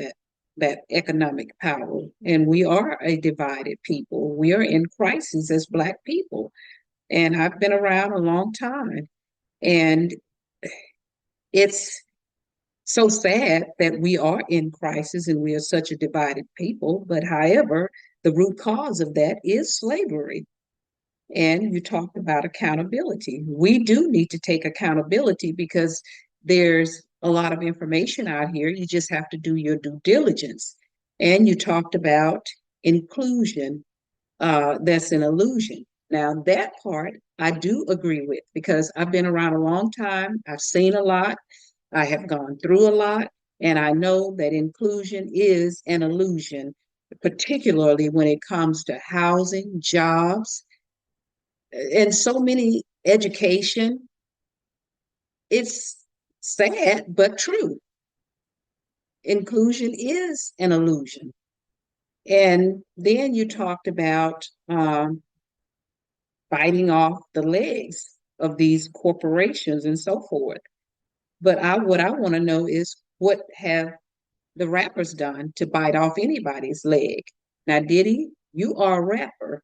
that economic power. And we are a divided people. We are in crisis as Black people. And I've been around a long time. And it's so sad that we are in crisis and we are such a divided people. But however, the root cause of that is slavery. And you talked about accountability. We do need to take accountability, because there's a lot of information out here. You just have to do your due diligence. And you talked about inclusion. That's an illusion. Now, that part I do agree with, because I've been around a long time. I've seen a lot. I have gone through a lot. And I know that inclusion is an illusion, particularly when it comes to housing, jobs, and so many education. It's sad but true. Inclusion is an illusion. And then you talked about biting off the legs of these corporations and so forth. But what I want to know is, what have the rappers done to bite off anybody's leg? Now, Diddy, you are a rapper,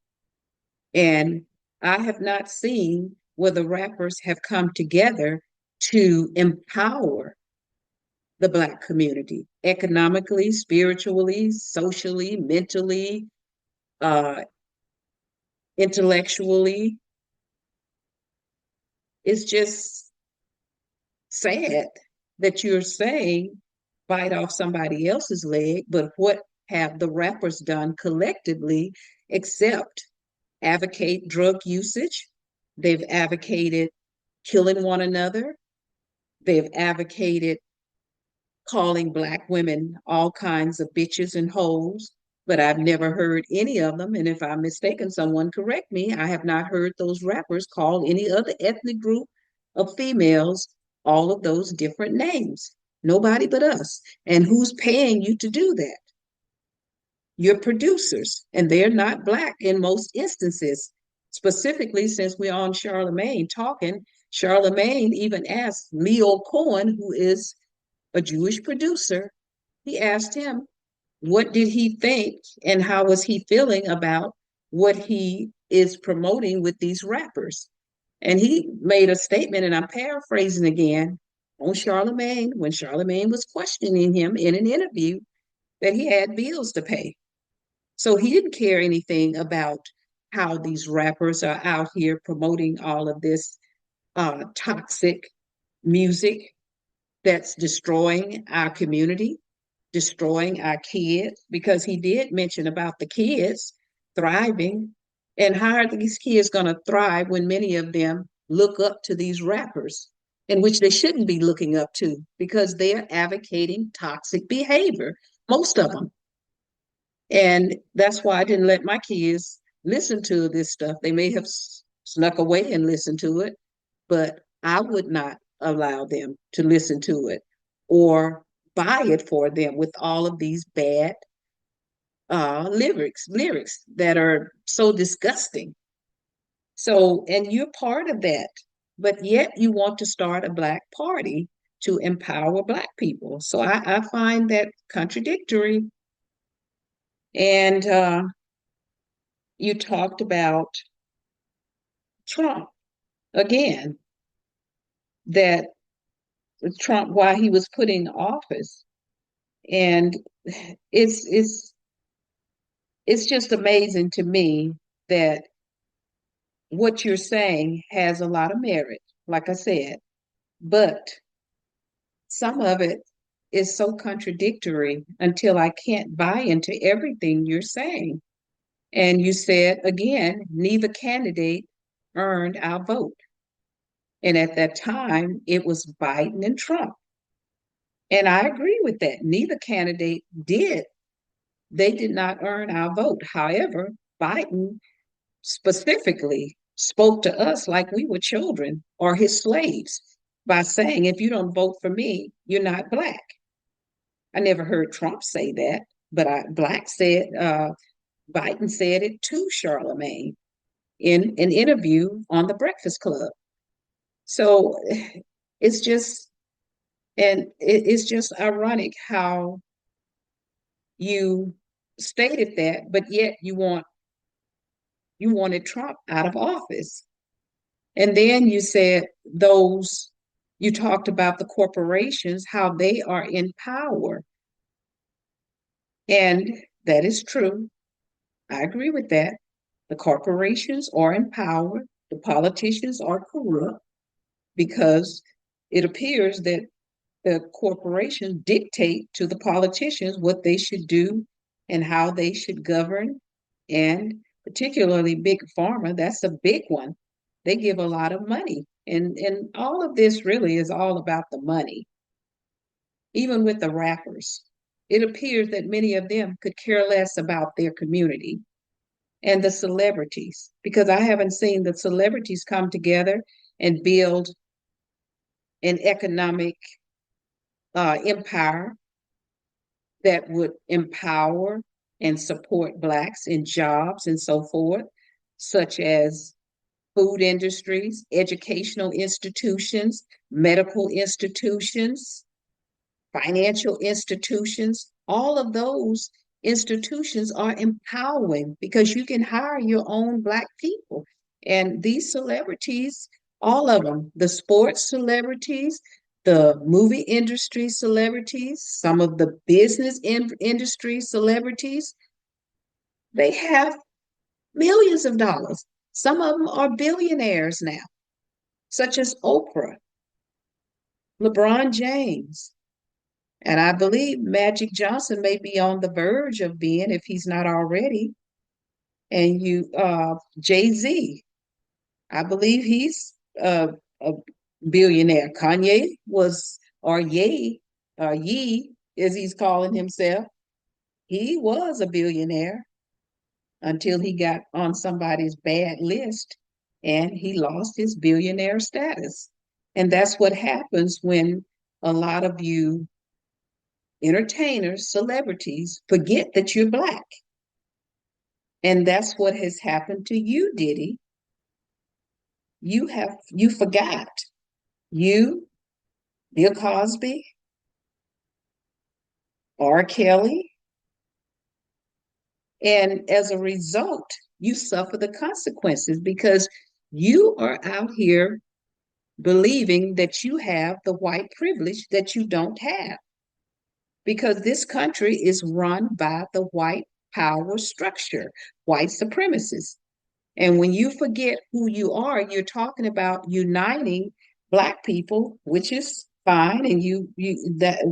and I have not seen where the rappers have come together to empower the Black community economically, spiritually, socially, mentally, uh, intellectually. It's just sad that you're saying bite off somebody else's leg, but what have the rappers done collectively except advocate drug usage? They've advocated killing one another. They've advocated calling Black women all kinds of bitches and hoes, but I've never heard any of them. And if I'm mistaken, someone correct me. I have not heard those rappers call any other ethnic group of females all of those different names. Nobody but us. And who's paying you to do that? Your producers, and they're not Black in most instances. Specifically, since we're on Charlamagne talking, Charlamagne even asked Leo Cohen, who is a Jewish producer, he asked him, what did he think and how was he feeling about what he is promoting with these rappers? And he made a statement, and I'm paraphrasing again, on Charlamagne, when Charlamagne was questioning him in an interview, that he had bills to pay. So he didn't care anything about how these rappers are out here promoting all of this toxic music that's destroying our community, destroying our kids, because he did mention about the kids thriving. And how are these kids going to thrive when many of them look up to these rappers, in which they shouldn't be looking up to, because they're advocating toxic behavior, most of them. And that's why I didn't let my kids listen to this stuff. They may have snuck away and listened to it, but I would not allow them to listen to it or buy it for them with all of these bad lyrics that are so disgusting. So, and you're part of that, but yet you want to start a Black party to empower Black people. So I find that contradictory. And you talked about Trump again, that Trump, while he was put in office, And it's it's it's just amazing to me that what you're saying has a lot of merit, like I said, but some of it is so contradictory until I can't buy into everything you're saying. And you said again, neither candidate earned our vote. And at that time, it was Biden and Trump. And I agree with that. Neither candidate did. They did not earn our vote. However, Biden specifically spoke to us like we were children or his slaves by saying, if you don't vote for me, you're not black. I never heard Trump say that, but Biden said it to Charlamagne in an interview on the Breakfast Club. So it's just, it's just ironic how you stated that, but yet you wanted Trump out of office. And then you said you talked about the corporations, how they are in power. And that is true. I agree with that. The corporations are in power. The politicians are corrupt because it appears that the corporations dictate to the politicians what they should do and how they should govern. And particularly big pharma, that's a big one. They give a lot of money. And all of this really is all about the money. Even with the rappers, it appears that many of them could care less about their community and the celebrities, because I haven't seen the celebrities come together and build an economic empire that would empower and support Blacks in jobs and so forth, such as food industries, educational institutions, medical institutions, financial institutions. All of those institutions are empowering because you can hire your own Black people. And these celebrities, all of them, the sports celebrities, the movie industry celebrities, some of the business industry celebrities, they have millions of dollars. Some of them are billionaires now, such as Oprah, LeBron James, and I believe Magic Johnson may be on the verge of being, if he's not already. And Jay-Z, I believe he's a billionaire. Kanye was, or Ye, as he's calling himself, he was a billionaire until he got on somebody's bad list and he lost his billionaire status. And that's what happens when a lot of you entertainers, celebrities forget that you're Black. And that's what has happened to you, Diddy. You forgot. You, Bill Cosby, R. Kelly, and as a result, you suffer the consequences because you are out here believing that you have the white privilege that you don't have. Because this country is run by the white power structure, white supremacists. And when you forget who you are, you're talking about uniting Black people, which is fine, and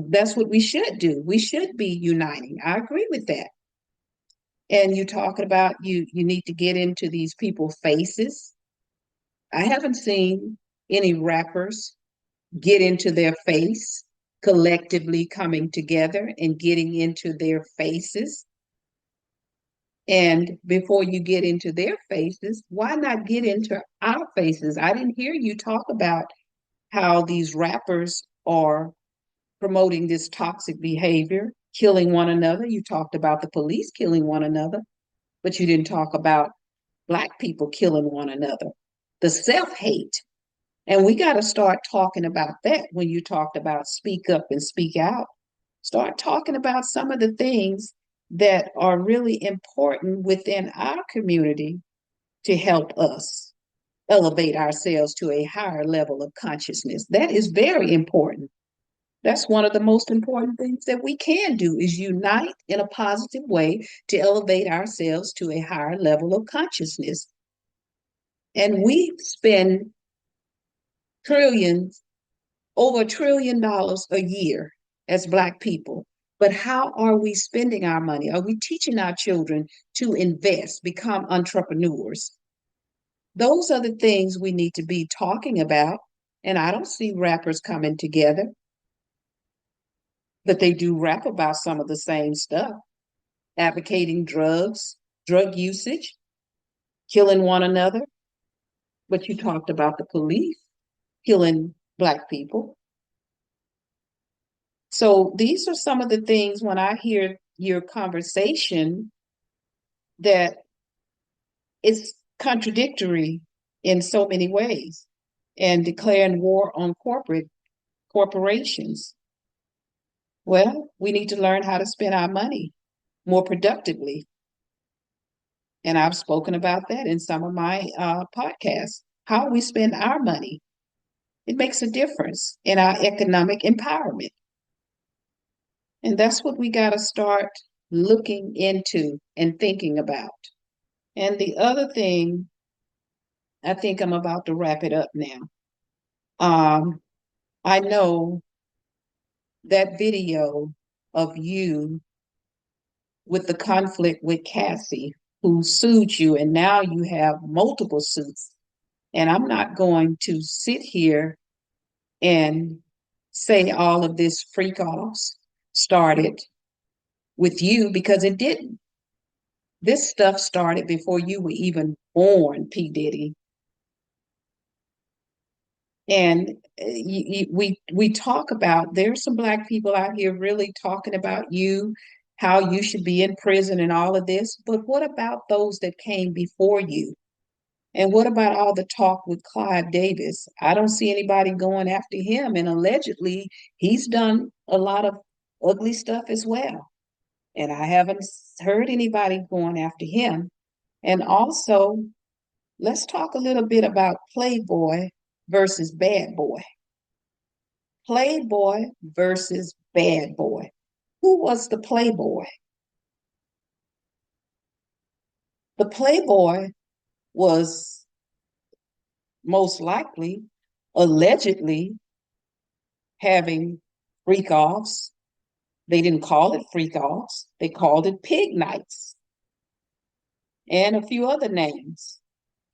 that's what we should do. We should be uniting. I agree with that. And you're talking about you need to get into these people's faces. I haven't seen any rappers get into their face, collectively coming together and getting into their faces. And before you get into their faces, why not get into our faces? I didn't hear you talk about how these rappers are promoting this toxic behavior, killing one another. You talked about the police killing one another, but you didn't talk about Black people killing one another, the self-hate. And we got to start talking about that when you talked about speak up and speak out. Start talking about some of the things that are really important within our community to help us elevate ourselves to a higher level of consciousness. That is very important. That's one of the most important things that we can do is unite in a positive way to elevate ourselves to a higher level of consciousness. And we spend trillions, over $1 trillion a year as Black people. But how are we spending our money? Are we teaching our children to invest, become entrepreneurs? Those are the things we need to be talking about. And I don't see rappers coming together, but they do rap about some of the same stuff, advocating drugs, drug usage, killing one another. But you talked about the police killing Black people. So these are some of the things when I hear your conversation that it's contradictory in so many ways and declaring war on corporations. Well, we need to learn how to spend our money more productively. And I've spoken about that in some of my podcasts. How we spend our money, it makes a difference in our economic empowerment. And that's what we got to start looking into and thinking about. And the other thing, I think I'm about to wrap it up now. I know that video of you with the conflict with Cassie, who sued you, and now you have multiple suits. And I'm not going to sit here and say all of this freak offs started with you because it didn't. This stuff started before you were even born, P. Diddy. And we talk about, there's some Black people out here really talking about you, how you should be in prison and all of this. But what about those that came before you? And what about all the talk with Clive Davis? I don't see anybody going after him. And allegedly, he's done a lot of ugly stuff as well. And I haven't heard anybody going after him. And also, let's talk a little bit about Playboy versus Bad Boy. Playboy versus Bad Boy. Who was the Playboy? The Playboy was most likely, allegedly, having freak offs. They didn't call it freak offs, they called it pig nights and a few other names.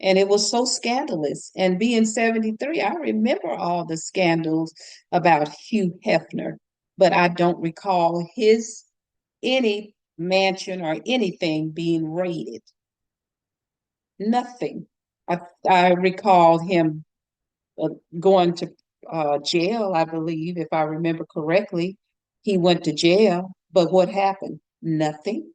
And it was so scandalous. And being 73, I remember all the scandals about Hugh Hefner, but I don't recall any mansion or anything being raided. Nothing. I recall him going to jail, I believe, if I remember correctly. He went to jail, but what happened? Nothing.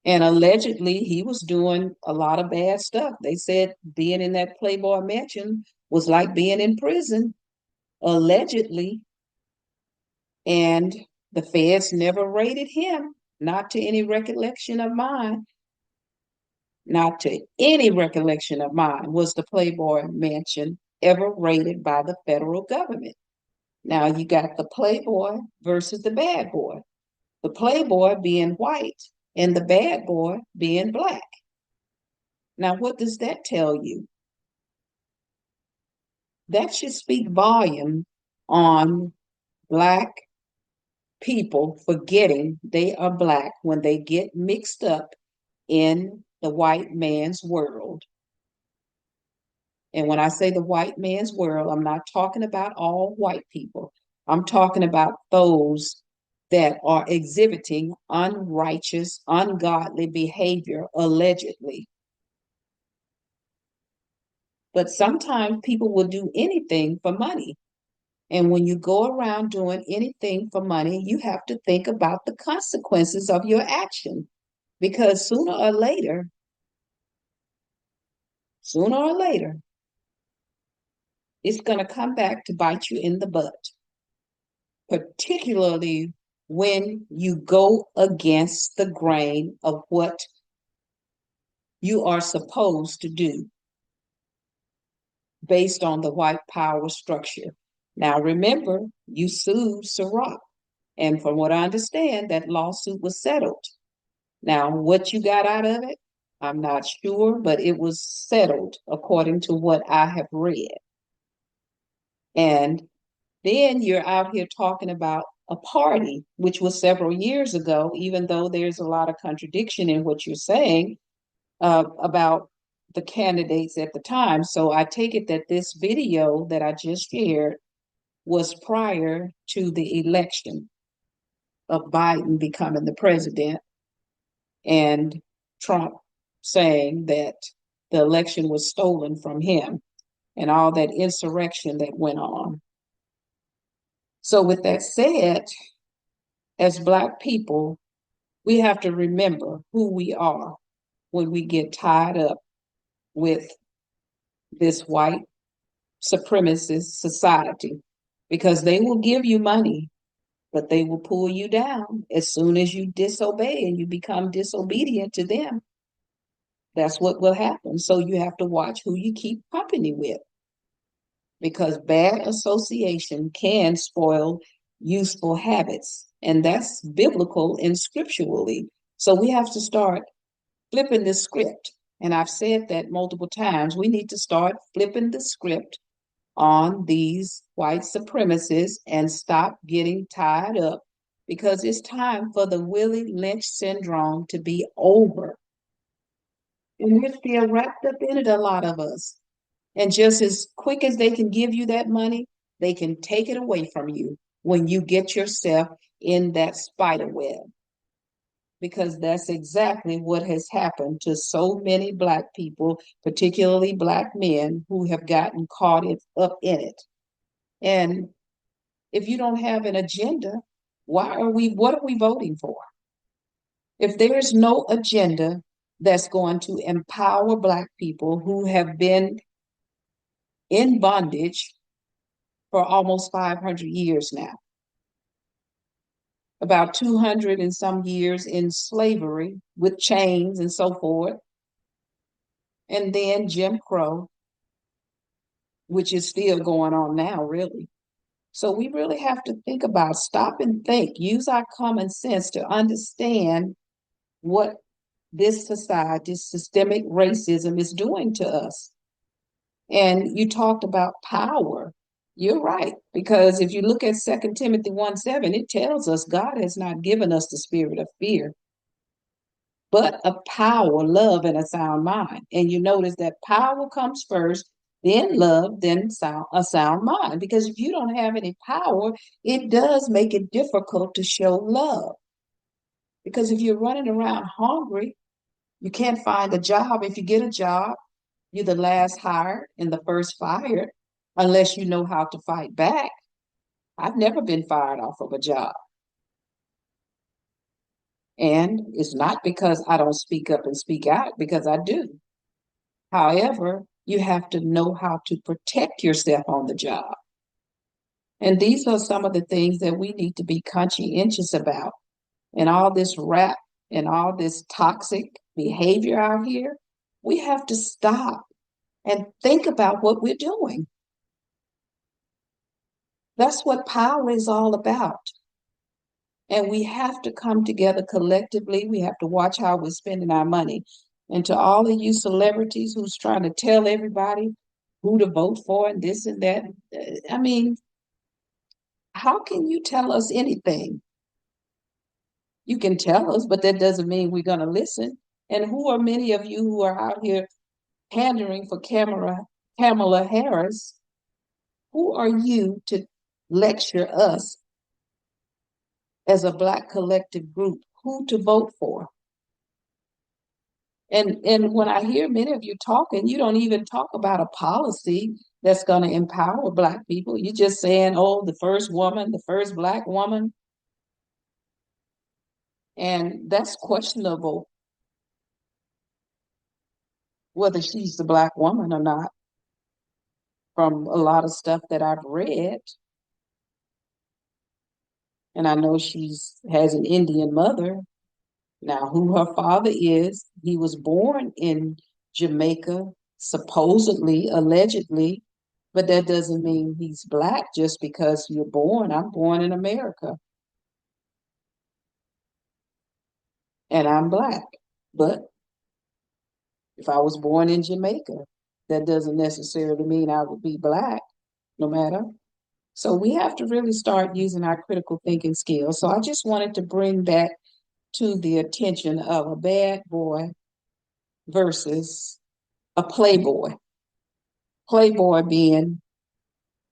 And allegedly, he was doing a lot of bad stuff. They said being in that Playboy mansion was like being in prison, allegedly. And the feds never raided him, not to any recollection of mine. Not to any recollection of mine was the Playboy mansion ever raided by the federal government. Now you got the Playboy versus the bad boy. The Playboy being white and the bad boy being Black. Now, what does that tell you? That should speak volume on Black people forgetting they are Black when they get mixed up in the white man's world. And when I say the white man's world, I'm not talking about all white people. I'm talking about those that are exhibiting unrighteous, ungodly behavior, allegedly. But sometimes people will do anything for money. And when you go around doing anything for money, you have to think about the consequences of your action. Because sooner or later, it's going to come back to bite you in the butt, particularly when you go against the grain of what you are supposed to do based on the white power structure. Now remember, you sued Ciroc, and from what I understand, that lawsuit was settled. Now, what you got out of it, I'm not sure, but it was settled according to what I have read. And then you're out here talking about a party, which was several years ago, even though there's a lot of contradiction in what you're saying about the candidates at the time. So I take it that this video that I just shared was prior to the election of Biden becoming the president and Trump saying that the election was stolen from him and all that insurrection that went on. So with that said, as Black people, we have to remember who we are when we get tied up with this white supremacist society, because they will give you money, but they will pull you down as soon as you disobey and you become disobedient to them. That's what will happen. So you have to watch who you keep company with, because bad association can spoil useful habits. And that's biblical and scripturally. So we have to start flipping the script. And I've said that multiple times. We need to start flipping the script on these white supremacists and stop getting tied up, because it's time for the Willie Lynch syndrome to be over. And we're still wrapped up in it, a lot of us. And just as quick as they can give you that money, they can take it away from you when you get yourself in that spider web. Because that's exactly what has happened to so many Black people, particularly Black men who have gotten caught up in it. And if you don't have an agenda, what are we voting for? If there's no agenda that's going to empower Black people who have been in bondage for almost 500 years now, about 200 and some years in slavery with chains and so forth, and then Jim Crow, which is still going on now, really. So we really have to think about, stop and think, use our common sense to understand what this society, systemic racism, is doing to us. And you talked about power. You're right, because if you look at 2 Timothy 1:7, it tells us God has not given us the spirit of fear, but of power, love, and a sound mind. And you notice that power comes first, then love, then a sound mind. Because if you don't have any power, it does make it difficult to show love. Because if you're running around hungry, you can't find a job. If you get a job, you're the last hired and the first fired, unless you know how to fight back. I've never been fired off of a job. And it's not because I don't speak up and speak out, because I do. However, you have to know how to protect yourself on the job. And these are some of the things that we need to be conscientious about. And all this rap and all this toxic behavior out here, we have to stop and think about what we're doing. That's what power is all about. And we have to come together collectively. We have to watch how we're spending our money. And to all of you celebrities who's trying to tell everybody who to vote for and this and that, I mean, how can you tell us anything? You can tell us, but that doesn't mean we're going to listen. And who are many of you who are out here pandering for Kamala Harris? Who are you to lecture us as a Black collective group who to vote for? And when I hear many of you talking, you don't even talk about a policy that's going to empower Black people. You're just saying, oh, the first woman, the first Black woman. And that's questionable, whether she's the Black woman or not, from a lot of stuff that I've read. And I know has an Indian mother. Now, who her father is, he was born in Jamaica, supposedly, allegedly, But that doesn't mean he's black just because you're born. I'm born in America and I'm black. But if I was born in Jamaica, that doesn't necessarily mean I would be black, no matter. So we have to really start using our critical thinking skills. So I just wanted to bring that to the attention of a bad boy versus a playboy. Playboy being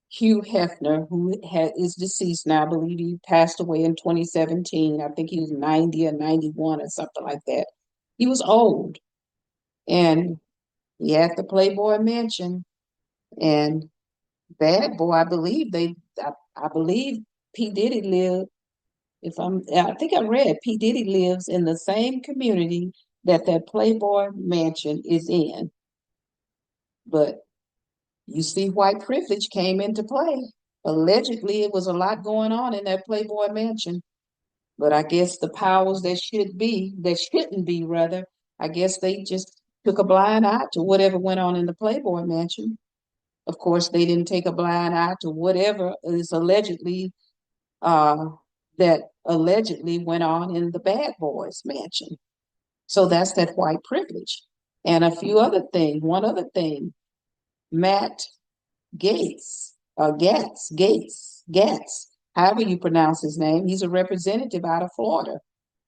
Hugh Hefner, who is deceased now. I believe he passed away in 2017. I think he was 90 or 91 or something like that. He was old. And he had the Playboy Mansion. And Bad Boy, I believe P Diddy lived, I think I read P Diddy lives in the same community that Playboy Mansion is in. But you see, white privilege came into play. Allegedly, it was a lot going on in that Playboy Mansion. But I guess the powers that shouldn't be rather, I guess they just took a blind eye to whatever went on in the Playboy Mansion. Of course, they didn't take a blind eye to whatever is uh, allegedly went on in the Bad Boys Mansion. So that's that white privilege. And a few other things. One other thing, Matt Gatz, however you pronounce his name, he's a representative out of Florida.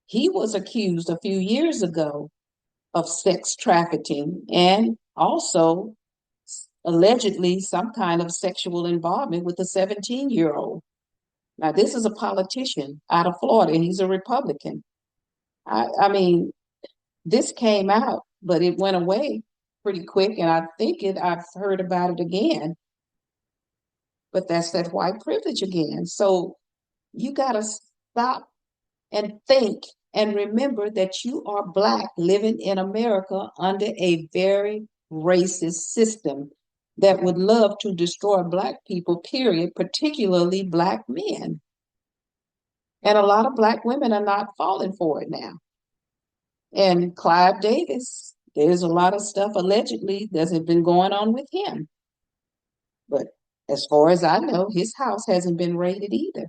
He was accused a few years ago of sex trafficking and also allegedly some kind of sexual involvement with a 17-year-old. Now, this is a politician out of Florida. He's a Republican. I mean, this came out, but it went away pretty quick, and I've heard about it again. But that's that white privilege again. So you got to stop and think and remember that you are Black living in America under a very racist system that would love to destroy Black people, period, particularly Black men. And a lot of Black women are not falling for it now. And Clive Davis, there's a lot of stuff allegedly that's been going on with him. But as far as I know, his house hasn't been raided either.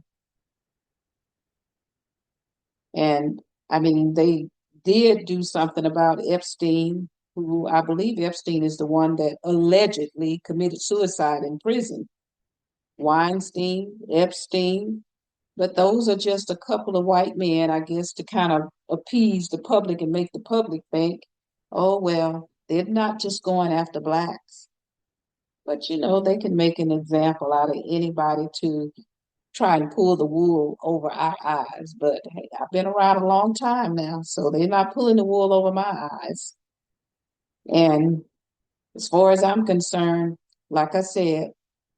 And I mean, they did do something about Epstein, who I believe Epstein is the one that allegedly committed suicide in prison. Weinstein, Epstein, but those are just a couple of white men, I guess, to kind of appease the public and make the public think, oh, well, they're not just going after Blacks. But, they can make an example out of anybody to try and pull the wool over our eyes. But hey, I've been around a long time now, so they're not pulling the wool over my eyes. And as far as I'm concerned, like I said,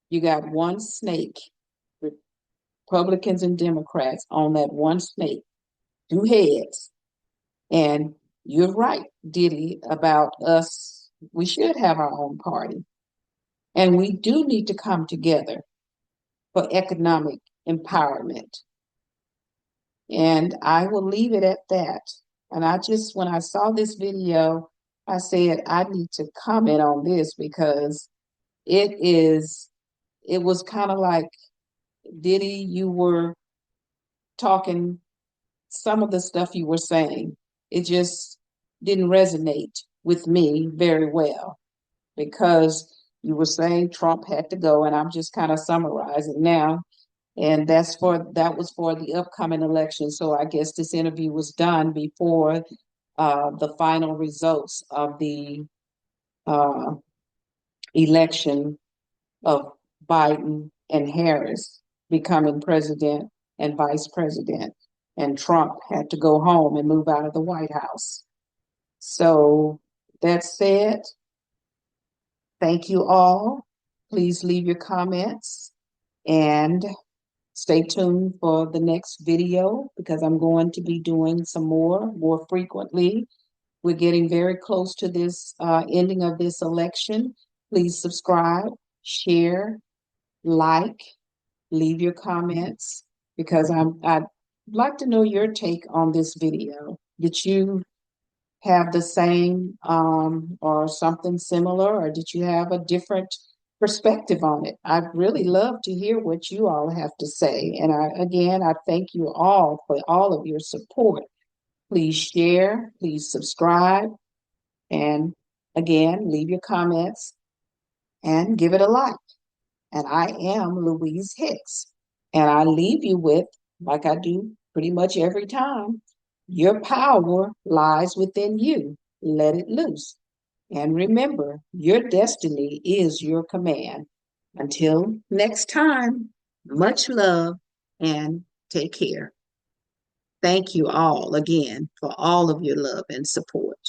you got one snake, Republicans and Democrats on that one snake, two heads. And you're right, Diddy, about us. We should have our own party. And we do need to come together for economic empowerment. And I will leave it at that. And when I saw this video, I said, I need to comment on this because it was kind of like, Diddy, you were talking, some of the stuff you were saying, it just didn't resonate with me very well because you were saying Trump had to go, and I'm just kind of summarizing now. And that was for the upcoming election. So I guess this interview was done before the final results of the election of Biden and Harris becoming president and vice president. And Trump had to go home and move out of the White House. So that said, thank you all. Please leave your comments and stay tuned for the next video because I'm going to be doing some more frequently. We're getting very close to this ending of this election. Please subscribe, share, like, leave your comments because I'd like to know your take on this video. Did you have the same or something similar, or did you have a different perspective on it. I'd really love to hear what you all have to say. And I thank you all for all of your support. Please share, please subscribe, and again, leave your comments and give it a like. And I am Louise Hicks. And I leave you with, like I do pretty much every time, your power lies within you. Let it loose. And remember, your destiny is your command. Until next time, much love and take care. Thank you all again for all of your love and support.